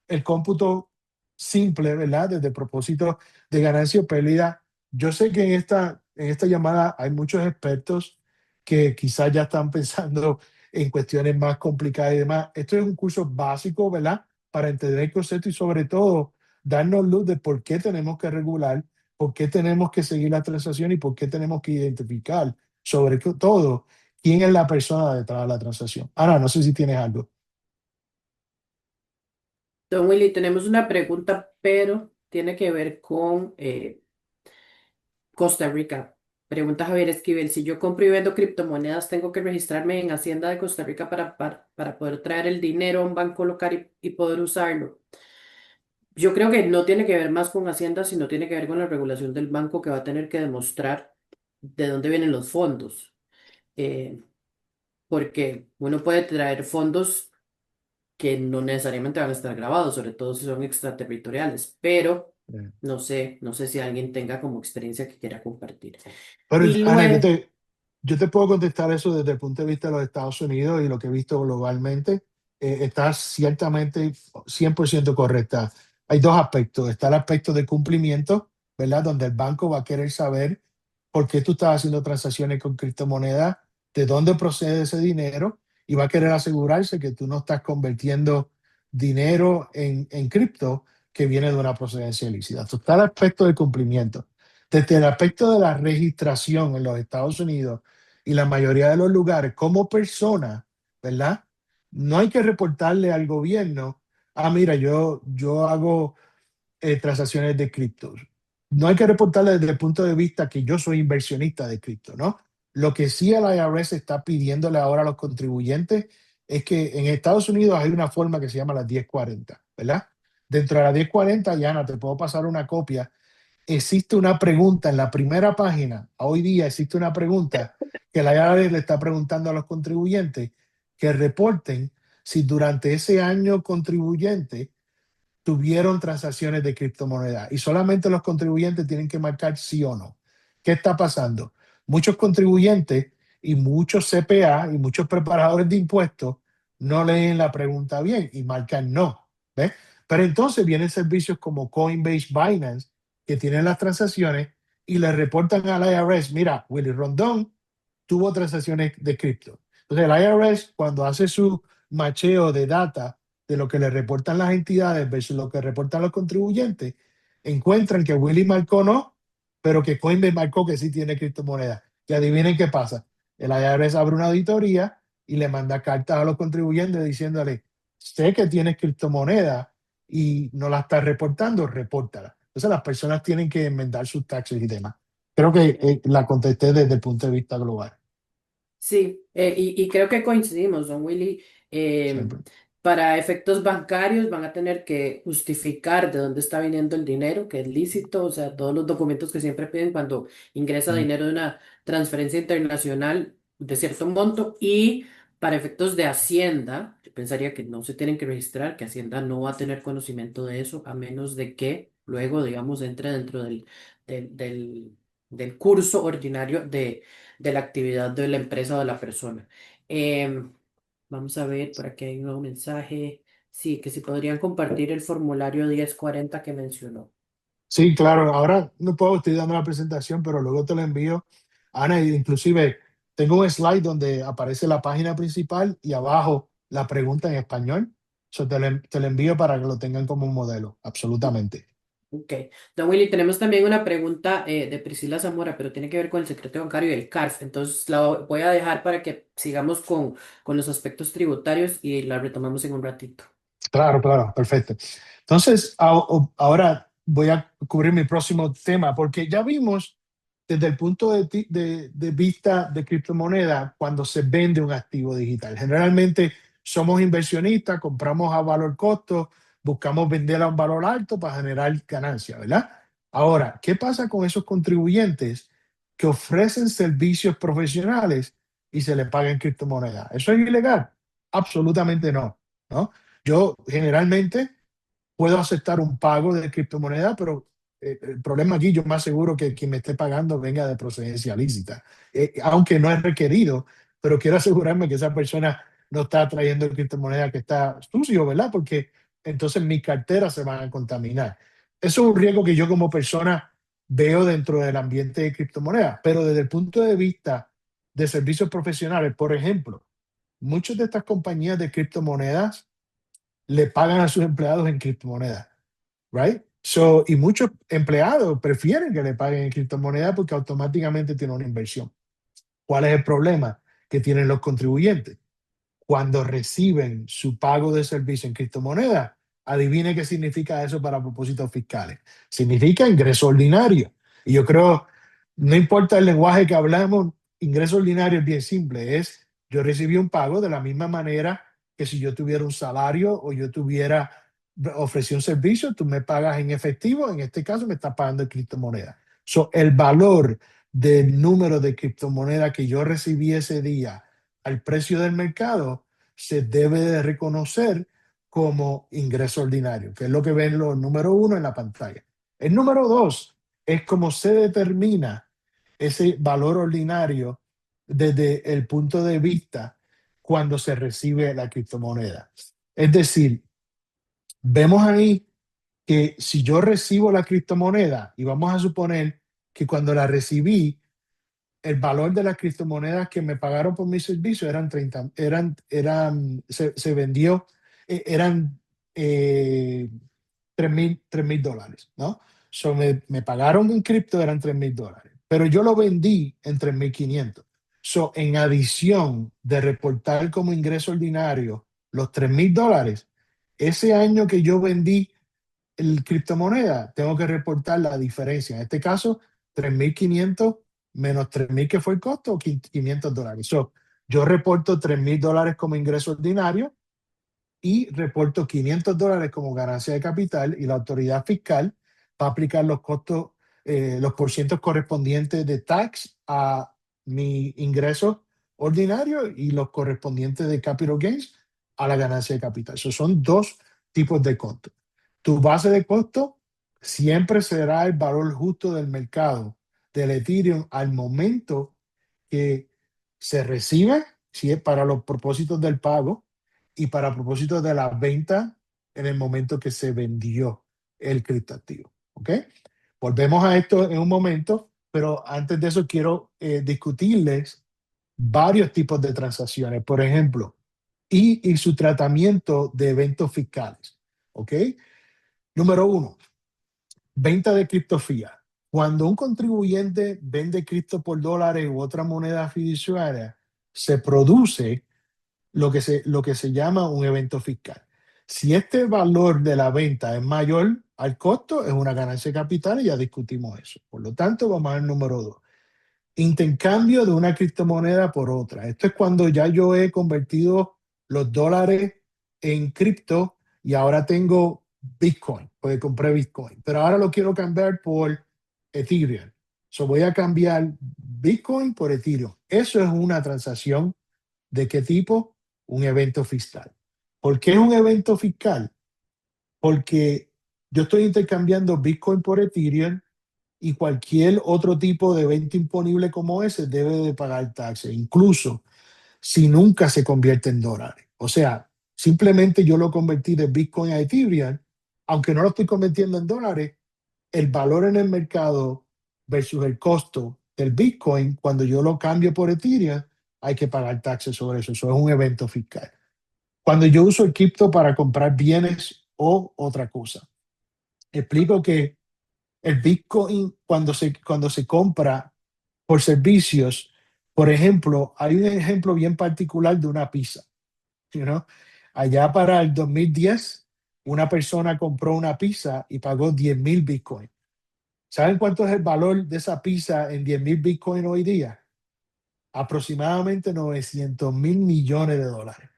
Speaker 3: el cómputo simple, ¿verdad? Desde el propósito de ganancia o pérdida. Yo sé que en esta llamada hay muchos expertos que quizás ya están pensando en cuestiones más complicadas y demás. Esto es un curso básico, ¿verdad? Para entender el concepto y sobre todo darnos luz de por qué tenemos que regular, por qué tenemos que seguir la transacción y por qué tenemos que identificar sobre todo quién es la persona detrás de la transacción. Ahora, no sé si tienes algo.
Speaker 2: Don Willy, tenemos una pregunta, pero tiene que ver con Costa Rica. Pregunta Javier Esquivel, si yo compro y vendo criptomonedas, ¿tengo que registrarme en Hacienda de Costa Rica para poder traer el dinero a un banco local y poder usarlo? Yo creo que no tiene que ver más con Hacienda, sino tiene que ver con la regulación del banco que va a tener que demostrar de dónde vienen los fondos. Eh, Porque uno puede traer fondos que no necesariamente van a estar grabados, sobre todo si son extraterritoriales, pero No sé si alguien tenga como experiencia que quiera compartir.
Speaker 3: Pero
Speaker 2: Y
Speaker 3: Ana,
Speaker 2: luego,
Speaker 3: yo te puedo contestar eso desde el punto de vista de los Estados Unidos y lo que he visto globalmente. Estás ciertamente 100% correcta. Hay dos aspectos. Está el aspecto de cumplimiento, ¿verdad? Donde el banco va a querer saber por qué tú estás haciendo transacciones con criptomonedas, de dónde procede ese dinero y va a querer asegurarse que tú no estás convirtiendo dinero en cripto que viene de una procedencia ilícita. Entonces, está el aspecto de cumplimiento. Desde el aspecto de la registración en los Estados Unidos y la mayoría de los lugares, como persona, ¿verdad? No hay que reportarle al gobierno, mira, yo hago transacciones de cripto. No hay que reportarle desde el punto de vista que yo soy inversionista de cripto, ¿no? Lo que sí el IRS está pidiéndole ahora a los contribuyentes es que en Estados Unidos hay una forma que se llama las 1040, ¿verdad? Dentro de las 1040, Yana, te puedo pasar una copia. Existe una pregunta en la primera página. Hoy día existe una pregunta que la IRS le está preguntando a los contribuyentes que reporten si durante ese año contribuyente tuvieron transacciones de criptomonedas y solamente los contribuyentes tienen que marcar sí o no. ¿Qué está pasando? Muchos contribuyentes y muchos CPA y muchos preparadores de impuestos no leen la pregunta bien y marcan no. ¿Ves? Pero entonces vienen servicios como Coinbase, Binance, que tienen las transacciones y le reportan al IRS, mira, Willy Rondón tuvo transacciones de cripto. Entonces el IRS, cuando hace su macheo de data de lo que le reportan las entidades versus lo que reportan los contribuyentes, encuentran que Willy marcó no, pero que Coinbase marcó que sí tiene criptomonedas. Y adivinen qué pasa. El IRS abre una auditoría y le manda cartas a los contribuyentes diciéndole, sé que tienes criptomonedas y no la estás reportando, repórtala. Entonces las personas tienen que enmendar sus taxes y demás. Creo que la contesté desde el punto de vista global.
Speaker 2: sí, y creo que coincidimos, don Willy.
Speaker 3: Siempre.
Speaker 2: Para efectos bancarios van a tener que justificar de dónde está viniendo el dinero, que es lícito, o sea, todos los documentos que siempre piden cuando ingresa
Speaker 3: Mm.
Speaker 2: dinero de una transferencia internacional de cierto monto. Y para efectos de Hacienda, yo pensaría que no se tienen que registrar, que Hacienda no va a tener conocimiento de eso, a menos de que luego, digamos, entre dentro del, del, del curso ordinario de la actividad de la empresa o de la persona. Em, Vamos a ver, por aquí hay un nuevo mensaje. Sí, que si podrían compartir el formulario 1040 que mencionó.
Speaker 3: Sí, claro. Ahora no puedo, estoy dando la presentación, pero luego te lo envío. Ana, inclusive tengo un slide donde aparece la página principal y abajo la pregunta en español. So, te lo envío para que lo tengan como un modelo, absolutamente.
Speaker 2: Ok. Don Willy, tenemos también una pregunta de Priscila Zamora, pero tiene que ver con el secreto bancario y el CARF. Entonces la voy a dejar para que sigamos con los aspectos tributarios y la retomamos en un ratito.
Speaker 3: Claro, claro, perfecto. Entonces, ahora voy a cubrir mi próximo tema, porque ya vimos desde el punto de vista de criptomoneda cuando se vende un activo digital. Generalmente somos inversionistas, compramos a valor costo, buscamos vender a un valor alto para generar ganancia, ¿verdad? Ahora, ¿qué pasa con esos contribuyentes que ofrecen servicios profesionales y se les paga en criptomoneda? ¿Eso es ilegal? Absolutamente no, ¿no? Yo generalmente puedo aceptar un pago de criptomoneda, pero el problema aquí, yo más seguro que quien me esté pagando venga de procedencia lícita. Aunque no es requerido, pero quiero asegurarme que esa persona no está trayendo criptomoneda que está sucio, ¿verdad? Porque entonces mis carteras se van a contaminar. Eso es un riesgo que yo como persona veo dentro del ambiente de criptomonedas, pero desde el punto de vista de servicios profesionales, por ejemplo, muchas de estas compañías de criptomonedas le pagan a sus empleados en criptomonedas, right? So, y muchos empleados prefieren que le paguen en criptomonedas porque automáticamente tienen una inversión. ¿Cuál es el problema que tienen los contribuyentes? Cuando reciben su pago de servicio en criptomonedas, adivine qué significa eso para propósitos fiscales. Significa ingreso ordinario. Y yo creo, no importa el lenguaje que hablamos, ingreso ordinario es bien simple. Es yo recibí un pago de la misma manera que si yo tuviera un salario o yo tuviera ofrecí un servicio, tú me pagas en efectivo, en este caso me estás pagando en criptomonedas. So, el valor del número de criptomonedas que yo recibí ese día al precio del mercado se debe de reconocer como ingreso ordinario, que es lo que ven los número uno en la pantalla. El número 2 es cómo se determina ese valor ordinario desde el punto de vista cuando se recibe la criptomoneda. Es decir, vemos ahí que si yo recibo la criptomoneda y vamos a suponer que cuando la recibí, el valor de las criptomonedas que me pagaron por mi servicio eran 30, se vendió, eran eh, $3,000, ¿no? So me pagaron en cripto, eran $3,000, pero yo lo vendí en 3,500. So, en adición de reportar como ingreso ordinario los $3,000, ese año que yo vendí el criptomoneda, tengo que reportar la diferencia. En este caso, 3,500 menos 3,000 que fue el costo, $500. So, yo reporto $3,000 como ingreso ordinario y reporto $500 como ganancia de capital, y la autoridad fiscal va a aplicar los costos, los porcientos correspondientes de tax a mi ingreso ordinario y los correspondientes de capital gains a la ganancia de capital. Esos son dos tipos de costos. Tu base de costo siempre será el valor justo del mercado del Ethereum al momento que se recibe, si es para los propósitos del pago y para propósitos de la venta en el momento que se vendió el criptoactivo. ¿Ok? Volvemos a esto en un momento, pero antes de eso quiero discutirles varios tipos de transacciones, por ejemplo, y su tratamiento de eventos fiscales. ¿Ok? Número 1, venta de cripto fiat. Cuando un contribuyente vende cripto por dólares u otra moneda fiduciaria, se produce lo que se llama un evento fiscal. Si este valor de la venta es mayor al costo, es una ganancia de capital y ya discutimos eso. Por lo tanto, vamos al número 2. Intercambio de una criptomoneda por otra. Esto es cuando ya yo he convertido los dólares en cripto y ahora tengo Bitcoin, porque compré Bitcoin, pero ahora lo quiero cambiar por Ethereum. So voy a cambiar Bitcoin por Ethereum. Eso es una transacción. ¿De qué tipo? Un evento fiscal. ¿Por qué es un evento fiscal? Porque yo estoy intercambiando Bitcoin por Ethereum y cualquier otro tipo de evento imponible como ese debe de pagar taxes, incluso si nunca se convierte en dólares. O sea, simplemente yo lo convertí de Bitcoin a Ethereum, aunque no lo estoy convirtiendo en dólares, el valor en el mercado versus el costo del Bitcoin, cuando yo lo cambio por Ethereum, hay que pagar taxes sobre eso. Eso es un evento fiscal. Cuando yo uso el cripto para comprar bienes o otra cosa, explico que el Bitcoin, cuando se compra por servicios, por ejemplo, hay un ejemplo bien particular de una pizza. You know? Allá para el 2010, una persona compró una pizza y pagó 10,000 Bitcoin. ¿Saben cuánto es el valor de esa pizza en 10,000 Bitcoin hoy día? Aproximadamente 900,000 millones de dólares.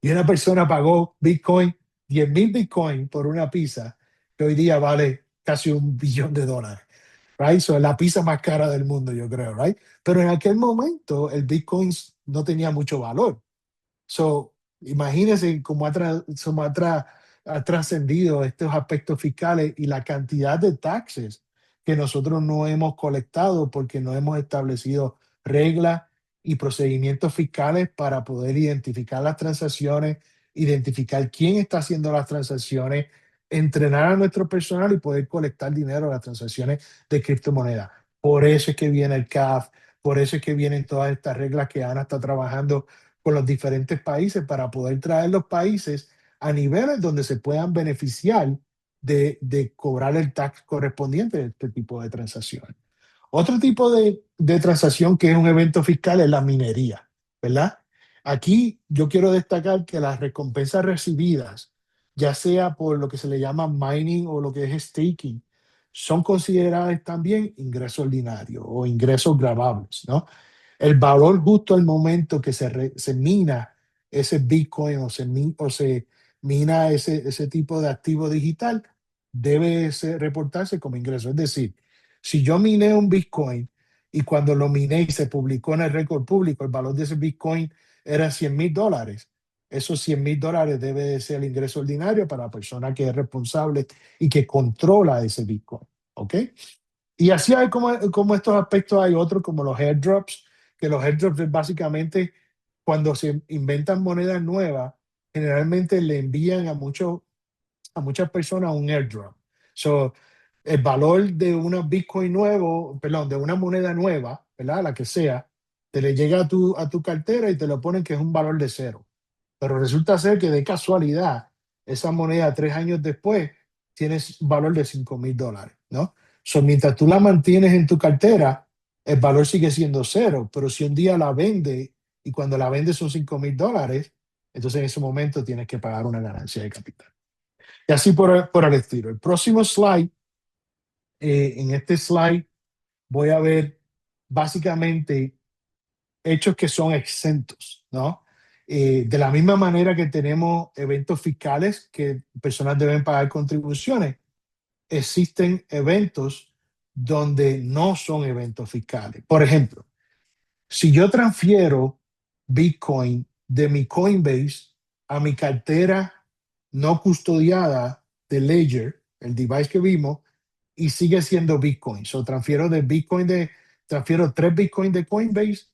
Speaker 3: Y una persona pagó Bitcoin, 10,000 Bitcoin por una pizza que hoy día vale casi $1 billón. Right? So, es la pizza más cara del mundo, yo creo, right? Pero en aquel momento el Bitcoin no tenía mucho valor. So, imagínense ha trascendido estos aspectos fiscales y la cantidad de taxes que nosotros no hemos colectado porque no hemos establecido reglas y procedimientos fiscales para poder identificar las transacciones, identificar quién está haciendo las transacciones, entrenar a nuestro personal y poder colectar dinero de las transacciones de criptomonedas. Por eso es que viene el CAF, por eso es que vienen todas estas reglas que Ana está trabajando con los diferentes países para poder traer los países a niveles donde se puedan beneficiar de cobrar el tax correspondiente de este tipo de transacciones. Otro tipo de transacción que es un evento fiscal es la minería, ¿verdad? Aquí yo quiero destacar que las recompensas recibidas, ya sea por lo que se le llama mining o lo que es staking, son consideradas también ingresos ordinarios o ingresos gravables, ¿no? El valor justo al momento que se mina ese Bitcoin o se mina ese tipo de activo digital debe reportarse como ingreso. Es decir, si yo miné un Bitcoin y cuando lo miné y se publicó en el récord público, el valor de ese Bitcoin era $100,000, esos $100,000 debe de ser el ingreso ordinario para la persona que es responsable y que controla ese Bitcoin. ¿Ok? Y así hay como estos aspectos, hay otros como los airdrops, que los airdrops es básicamente cuando se inventan monedas nuevas, generalmente le envían a muchas personas un airdrop. So, el valor de una Bitcoin nuevo, perdón, de una moneda nueva, ¿verdad? La que sea, te le llega a tu cartera y te lo ponen que es un valor de cero. Pero resulta ser que de casualidad, esa moneda 3 años después tiene valor de $5,000, ¿no? So, mientras tú la mantienes en tu cartera, el valor sigue siendo cero, pero si un día la vende y cuando la vende son $5,000, entonces en ese momento tienes que pagar una ganancia de capital. Y así por el estilo. El próximo slide, en este slide voy a ver básicamente hechos que son exentos, ¿no? De la misma manera que tenemos eventos fiscales que personas deben pagar contribuciones, existen eventos donde no son eventos fiscales. Por ejemplo, si yo transfiero Bitcoin de mi Coinbase a mi cartera no custodiada de Ledger, el device que vimos, y sigue siendo Bitcoin. So, transfiero 3 Bitcoin de Coinbase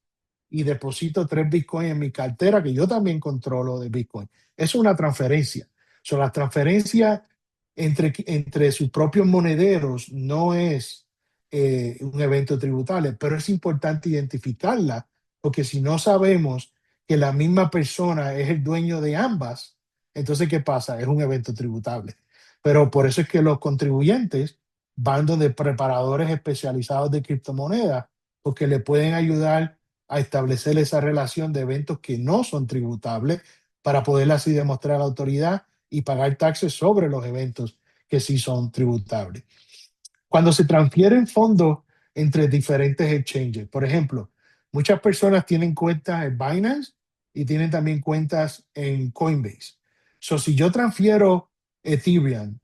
Speaker 3: y deposito 3 Bitcoin en mi cartera que yo también controlo de Bitcoin. Eso es una transferencia. So, la transferencia entre sus propios monederos no es un evento tributario, pero es importante identificarla, porque si no sabemos que la misma persona es el dueño de ambas, entonces ¿qué pasa? Es un evento tributable. Pero por eso es que los contribuyentes van donde preparadores especializados de criptomonedas, porque le pueden ayudar a establecer esa relación de eventos que no son tributables para poder así demostrar a la autoridad y pagar taxes sobre los eventos que sí son tributables. Cuando se transfieren fondos entre diferentes exchanges, por ejemplo, muchas personas tienen cuentas en Binance y tienen también cuentas en Coinbase. So, si yo transfiero Ethereum,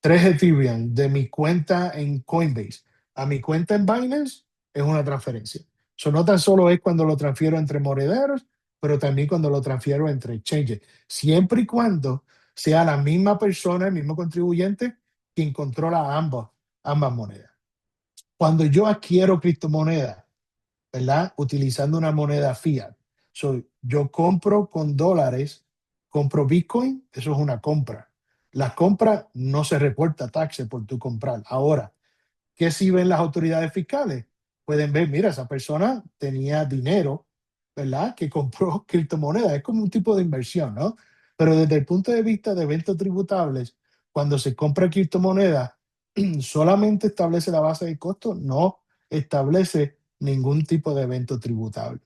Speaker 3: 3 Ethereum de mi cuenta en Coinbase a mi cuenta en Binance, es una transferencia. So, no tan solo es cuando lo transfiero entre monederos, pero también cuando lo transfiero entre exchanges, siempre y cuando sea la misma persona, el mismo contribuyente, quien controla ambas monedas. Cuando yo adquiero criptomonedas, ¿verdad? Utilizando una moneda fiat. So, yo compro con dólares, compro Bitcoin, eso es una compra. La compra no se reporta taxes por tu comprar. Ahora, ¿qué si ven las autoridades fiscales? Pueden ver, mira, esa persona tenía dinero, ¿verdad? Que compró criptomonedas. Es como un tipo de inversión, ¿no? Pero desde el punto de vista de eventos tributables, cuando se compra criptomonedas, solamente establece la base de costo, no establece ningún tipo de evento tributable.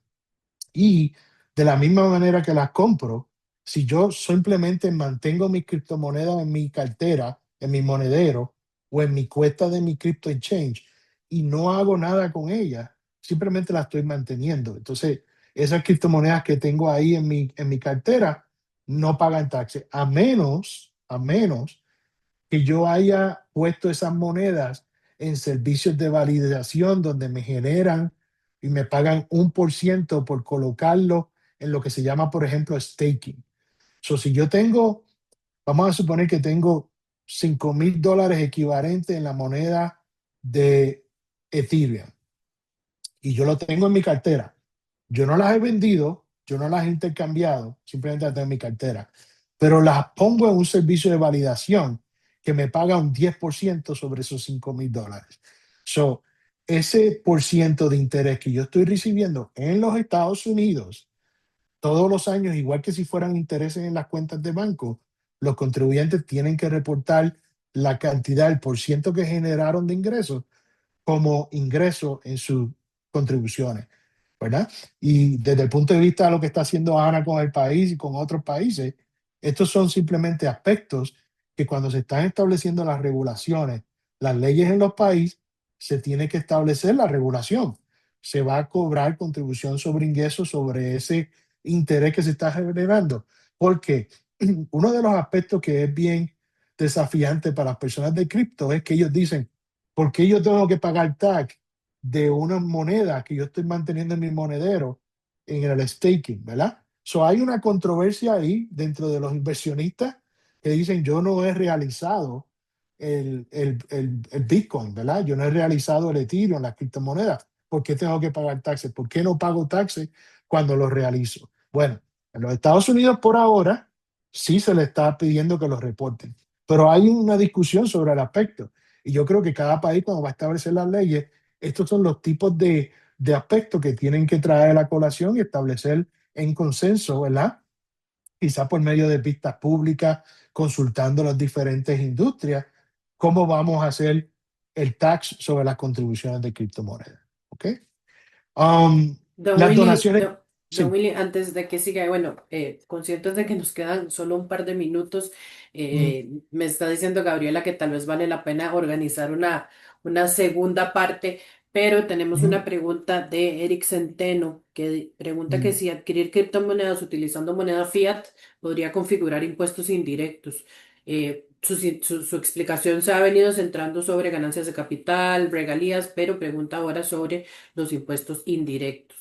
Speaker 3: Y de la misma manera que las compro, si yo simplemente mantengo mis criptomonedas en mi cartera, en mi monedero o en mi cuenta de mi crypto exchange y no hago nada con ellas, simplemente las estoy manteniendo. Entonces, esas criptomonedas que tengo ahí en mi cartera no pagan taxes, a menos que yo haya puesto esas monedas en servicios de validación donde me generan y me pagan 1% por colocarlo en lo que se llama, por ejemplo, staking. So, si yo tengo, vamos a suponer que tengo $5,000 equivalentes en la moneda de Ethereum y yo lo tengo en mi cartera. Yo no las he vendido, yo no las he intercambiado, simplemente las tengo en mi cartera, pero las pongo en un servicio de validación que me paga un 10% sobre esos $5,000. So, ese por ciento de interés que yo estoy recibiendo en los Estados Unidos todos los años, igual que si fueran intereses en las cuentas de banco, los contribuyentes tienen que reportar la cantidad, el por ciento que generaron de ingresos como ingreso en sus contribuciones, ¿verdad? Y desde el punto de vista de lo que está haciendo Ana con el país y con otros países, estos son simplemente aspectos que cuando se están estableciendo las regulaciones, las leyes en los países, se tiene que establecer la regulación. Se va a cobrar contribución sobre ingresos sobre ese interés que se está generando. Porque uno de los aspectos que es bien desafiante para las personas de cripto es que ellos dicen, ¿por qué yo tengo que pagar tax de una moneda que yo estoy manteniendo en mi monedero en el staking, ¿verdad? So, hay una controversia ahí dentro de los inversionistas que dicen, yo no he realizado el Bitcoin, ¿verdad? Yo no he realizado el Ethereum, las criptomonedas. ¿Por qué tengo que pagar taxes? ¿Por qué no pago taxes cuando lo realizo? Bueno, en los Estados Unidos por ahora sí se le está pidiendo que lo reporten, pero hay una discusión sobre el aspecto. Y yo creo que cada país cuando va a establecer las leyes, estos son los tipos de aspectos que tienen que traer a la colación y establecer en consenso, ¿verdad? Quizá por medio de vistas públicas, consultando las diferentes industrias, cómo vamos a hacer el tax sobre las contribuciones de criptomonedas. ¿Ok?
Speaker 2: Don
Speaker 3: Las
Speaker 2: Willy,
Speaker 3: donaciones,
Speaker 2: don
Speaker 3: sí.
Speaker 2: Willy, antes de que siga, bueno, conscientes de que nos quedan solo un par de minutos,
Speaker 3: Mm,
Speaker 2: me está diciendo Gabriela que tal vez vale la pena organizar una segunda parte, pero tenemos
Speaker 3: mm,
Speaker 2: una pregunta de Eric Centeno que pregunta que
Speaker 3: mm.
Speaker 2: si adquirir criptomonedas utilizando moneda fiat podría configurar impuestos indirectos. Su explicación se ha venido centrando sobre ganancias de capital, regalías, pero pregunta ahora sobre los impuestos indirectos.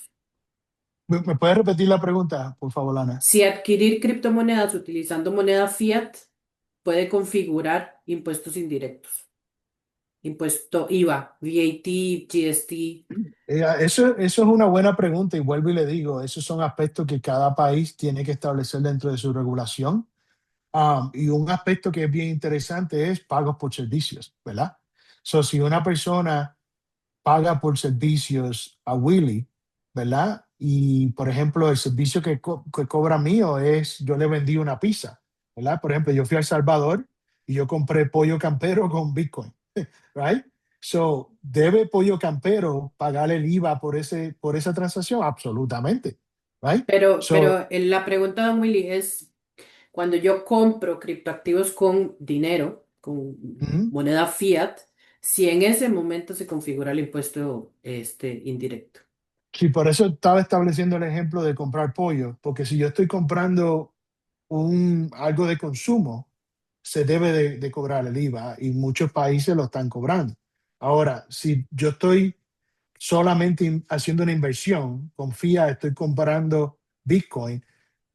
Speaker 3: ¿Me puedes repetir la pregunta, por favor, Lana?
Speaker 2: Si adquirir criptomonedas utilizando moneda fiat puede configurar impuestos indirectos. Impuesto IVA, VAT, GST.
Speaker 3: Eso es una buena pregunta y vuelvo y le digo, esos son aspectos que cada país tiene que establecer dentro de su regulación. Y un aspecto que es bien interesante es pagos por servicios, ¿verdad? So, si una persona paga por servicios a Willy, ¿verdad? Y, por ejemplo, el servicio que cobra mío es, yo le vendí una pizza, ¿verdad? Por ejemplo, yo fui a El Salvador y yo compré pollo campero con Bitcoin, right? So, ¿debe pollo campero pagar el IVA por esa transacción? Absolutamente, right? So,
Speaker 2: Pero la pregunta de Don Willy es, cuando yo compro criptoactivos con dinero, con
Speaker 3: ujú.
Speaker 2: moneda fiat, si en ese momento se configura el impuesto indirecto.
Speaker 3: Sí, por eso estaba estableciendo el ejemplo de comprar pollo, porque si yo estoy comprando algo de consumo, se debe de cobrar el IVA y muchos países lo están cobrando. Ahora, si yo estoy solamente haciendo una inversión, confía, estoy comprando Bitcoin,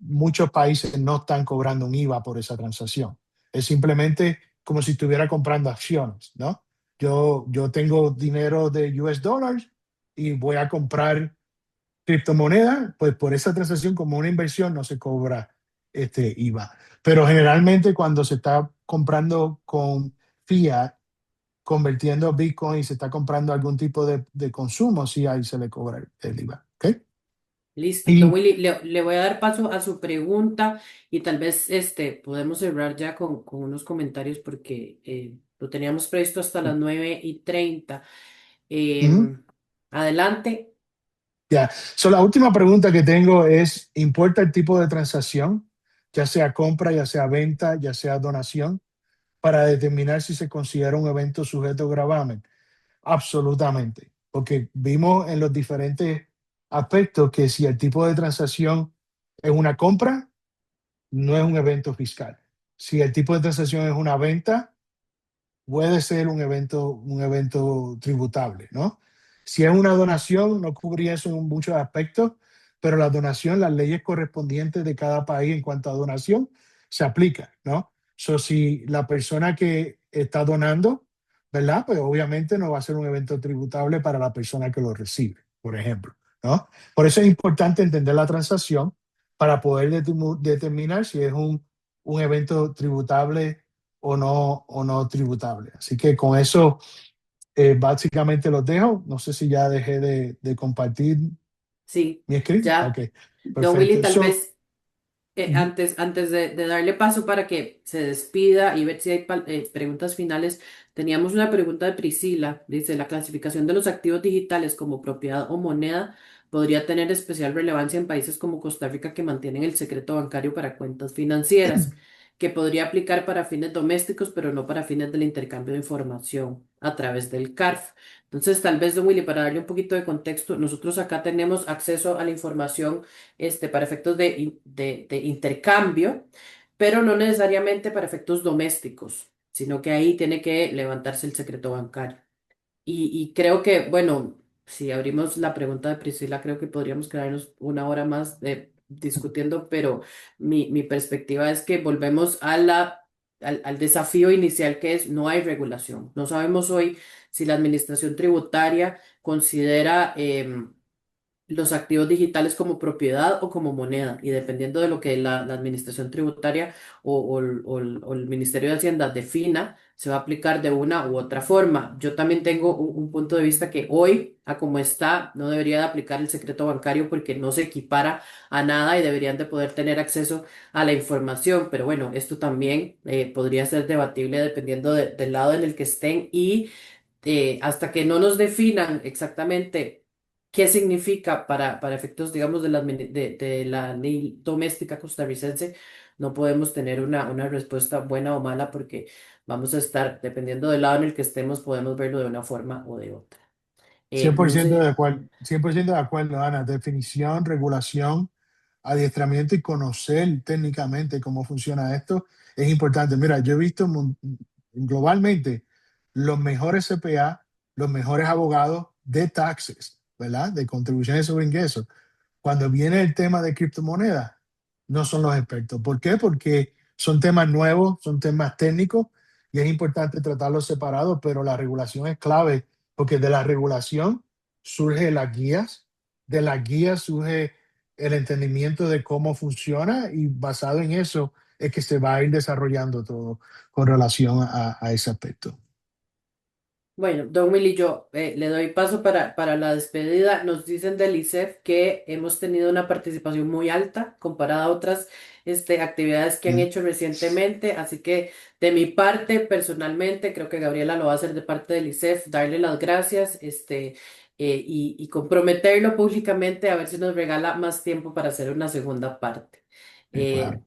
Speaker 3: muchos países no están cobrando un IVA por esa transacción. Es simplemente como si estuviera comprando acciones, ¿no? Yo tengo dinero de US dólares y voy a comprar criptomoneda, pues por esa transacción como una inversión no se cobra IVA. Pero generalmente cuando se está comprando con fiat, convirtiendo Bitcoin y se está comprando algún tipo de consumo, sí ahí se le cobra el IVA. ¿Ok?
Speaker 2: Listo. Don
Speaker 3: Y
Speaker 2: Willy, le voy a dar paso a su pregunta y tal vez podemos cerrar ya con unos comentarios porque lo teníamos previsto hasta las 9:30.
Speaker 3: ujú,
Speaker 2: Em, Adelante.
Speaker 3: ya, so, la última pregunta que tengo es, ¿importa el tipo de transacción? Ya sea compra, ya sea venta, ya sea donación, para determinar si se considera un evento sujeto a gravamen. Absolutamente, porque vimos en los diferentes aspectos que si el tipo de transacción es una compra, no es un evento fiscal. Si el tipo de transacción es una venta, puede ser un evento tributable, ¿no? Si es una donación, no cubría eso en muchos aspectos, pero la donación, las leyes correspondientes de cada país en cuanto a donación, se aplica, ¿no? So, si la persona que está donando, ¿verdad? Pues obviamente no va a ser un evento tributable para la persona que lo recibe, por ejemplo, ¿no? Por eso es importante entender la transacción para poder determinar si es un evento tributable o no tributable. Así que con eso básicamente los dejo. No sé si ya dejé de compartir
Speaker 2: Sí,
Speaker 3: mi escrito. Ok,
Speaker 2: ya. Don Willy,
Speaker 3: perfecto.
Speaker 2: tal
Speaker 3: So,
Speaker 2: vez
Speaker 3: ujú,
Speaker 2: antes de darle paso para que se despida y ver si hay preguntas finales, teníamos una pregunta de Priscila. Dice, ¿la clasificación de los activos digitales como propiedad o moneda podría tener especial relevancia en países como Costa Rica que mantienen el secreto bancario para cuentas financieras, que podría aplicar para fines domésticos, pero no para fines del intercambio de información a través del CARF? Entonces, tal vez, don Willy, para darle un poquito de contexto, nosotros acá tenemos acceso a la información para efectos de intercambio, pero no necesariamente para efectos domésticos, sino que ahí tiene que levantarse el secreto bancario. Y creo que, bueno, si abrimos la pregunta de Priscila, creo que podríamos quedarnos una hora más discutiendo, pero mi perspectiva es que volvemos a al desafío inicial, que es no hay regulación. No sabemos hoy si la administración tributaria considera los activos digitales como propiedad o como moneda, y dependiendo de lo que la administración tributaria o el Ministerio de Hacienda defina, se va a aplicar de una u otra forma. Yo también tengo un punto de vista que hoy, a como está, no debería de aplicar el secreto bancario porque no se equipara a nada y deberían de poder tener acceso a la información, pero bueno, esto también podría ser debatible dependiendo del lado en el que estén, y hasta que no nos definan exactamente qué significa para efectos, digamos, de la ley doméstica costarricense, no podemos tener una respuesta buena o mala, porque vamos a estar, dependiendo del lado en el que estemos, podemos verlo de una forma o de otra. No
Speaker 3: 100% de
Speaker 2: sé.
Speaker 3: acuerdo, 100% de acuerdo, Ana. Definición, regulación, adiestramiento y conocer técnicamente cómo funciona esto es importante. Mira, yo he visto globalmente los mejores CPA, los mejores abogados de taxes, ¿verdad? De contribuciones sobre ingresos. Cuando viene el tema de criptomonedas, no son los expertos. ¿Por qué? Porque son temas nuevos, son temas técnicos y es importante tratarlos separados, pero la regulación es clave porque de la regulación surge las guías, de las guías surge el entendimiento de cómo funciona y basado en eso es que se va a ir desarrollando todo con relación a ese aspecto.
Speaker 2: Bueno, don Willy, yo le doy paso para la despedida. Nos dicen del ICEF que hemos tenido una participación muy alta comparada a otras actividades que han
Speaker 3: Sí.
Speaker 2: hecho recientemente, así que de mi parte, personalmente, creo que Gabriela lo va a hacer de parte del ICEF, darle las gracias y comprometerlo públicamente a ver si nos regala más tiempo para hacer una segunda parte.
Speaker 3: Claro.
Speaker 2: Eh,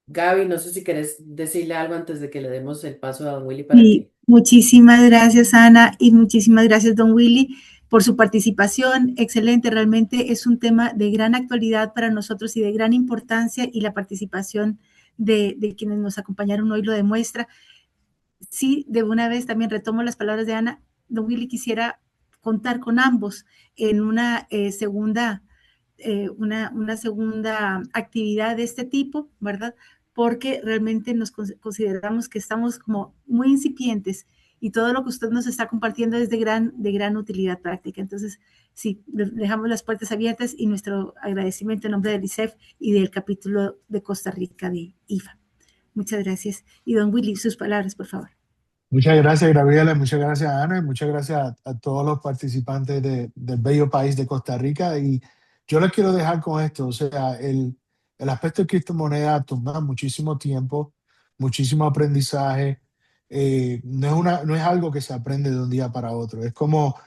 Speaker 2: Gaby, no sé si querés decirle algo antes de que le demos el paso a don Willy para
Speaker 1: Y
Speaker 2: que...
Speaker 1: muchísimas gracias, Ana, y muchísimas gracias, don Willy, por su participación. Excelente, realmente es un tema de gran actualidad para nosotros y de gran importancia, y la participación de quienes nos acompañaron hoy lo demuestra. Sí, de una vez también retomo las palabras de Ana. Don Willy, quisiera contar con ambos en una segunda actividad de este tipo, ¿verdad? Porque realmente nos consideramos que estamos como muy incipientes y todo lo que usted nos está compartiendo es de gran utilidad práctica. Entonces, sí, dejamos las puertas abiertas y nuestro agradecimiento en nombre del ICEF y del capítulo de Costa Rica de IFA. Muchas gracias. Y don Willy, sus palabras, por favor.
Speaker 3: Muchas gracias, Gabriela, muchas gracias, Ana, y muchas gracias a todos los participantes del bello país de Costa Rica. Y yo les quiero dejar con esto, o sea, el aspecto de criptomonedas toma muchísimo tiempo, muchísimo aprendizaje. No es algo que se aprende de un día para otro. Es como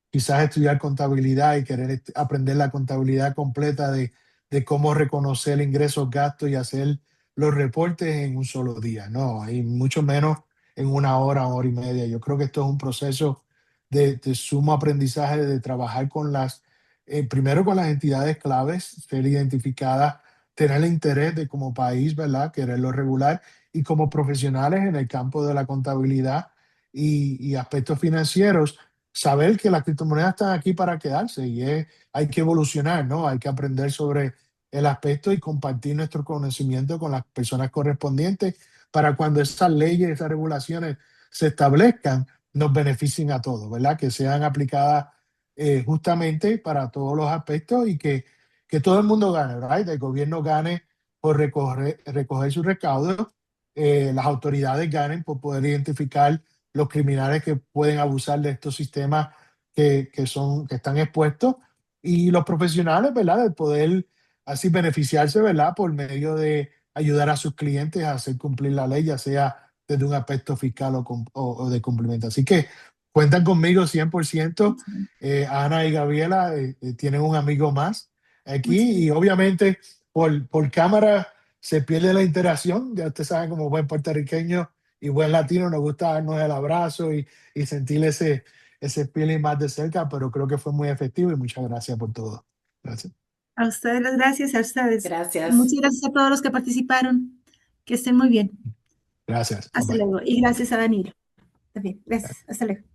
Speaker 3: quizás estudiar contabilidad y querer aprender la contabilidad completa de cómo reconocer ingresos, gastos y hacer los reportes en un solo día. No, hay mucho menos en una hora y media. Yo creo que esto es un proceso de sumo aprendizaje, de trabajar primero con las entidades claves, ser identificadas, tener el interés de como país, ¿verdad? Quererlo regular y como profesionales en el campo de la contabilidad y aspectos financieros, saber que las criptomonedas están aquí para quedarse y hay que evolucionar, ¿no? Hay que aprender sobre el aspecto y compartir nuestro conocimiento con las personas correspondientes para cuando esas leyes, esas regulaciones se establezcan, nos beneficien a todos, ¿verdad? Que sean aplicadas justamente para todos los aspectos y que todo el mundo gane, ¿verdad? El gobierno gane por recoger sus recaudos, las autoridades ganen por poder identificar los criminales que pueden abusar de estos sistemas que están expuestos y los profesionales, ¿verdad? De poder así beneficiarse, ¿verdad? Por medio de ayudar a sus clientes a hacer cumplir la ley, ya sea desde un aspecto fiscal o de cumplimiento. Así que cuentan conmigo 100%. Ana y Gabriela tienen un amigo más aquí y obviamente por cámara se pierde la interacción. Ya ustedes saben, como buen puertorriqueño y buen latino, nos gusta darnos el abrazo y sentir ese feeling más de cerca, pero creo que fue muy efectivo y muchas gracias por todo. Gracias.
Speaker 1: A ustedes las gracias, a ustedes.
Speaker 2: Gracias.
Speaker 1: Muchas gracias a todos los que participaron. Que estén muy bien.
Speaker 3: Gracias. Bye
Speaker 1: Hasta
Speaker 3: bye.
Speaker 1: luego. Y gracias a Danilo. También. Gracias. Hasta luego.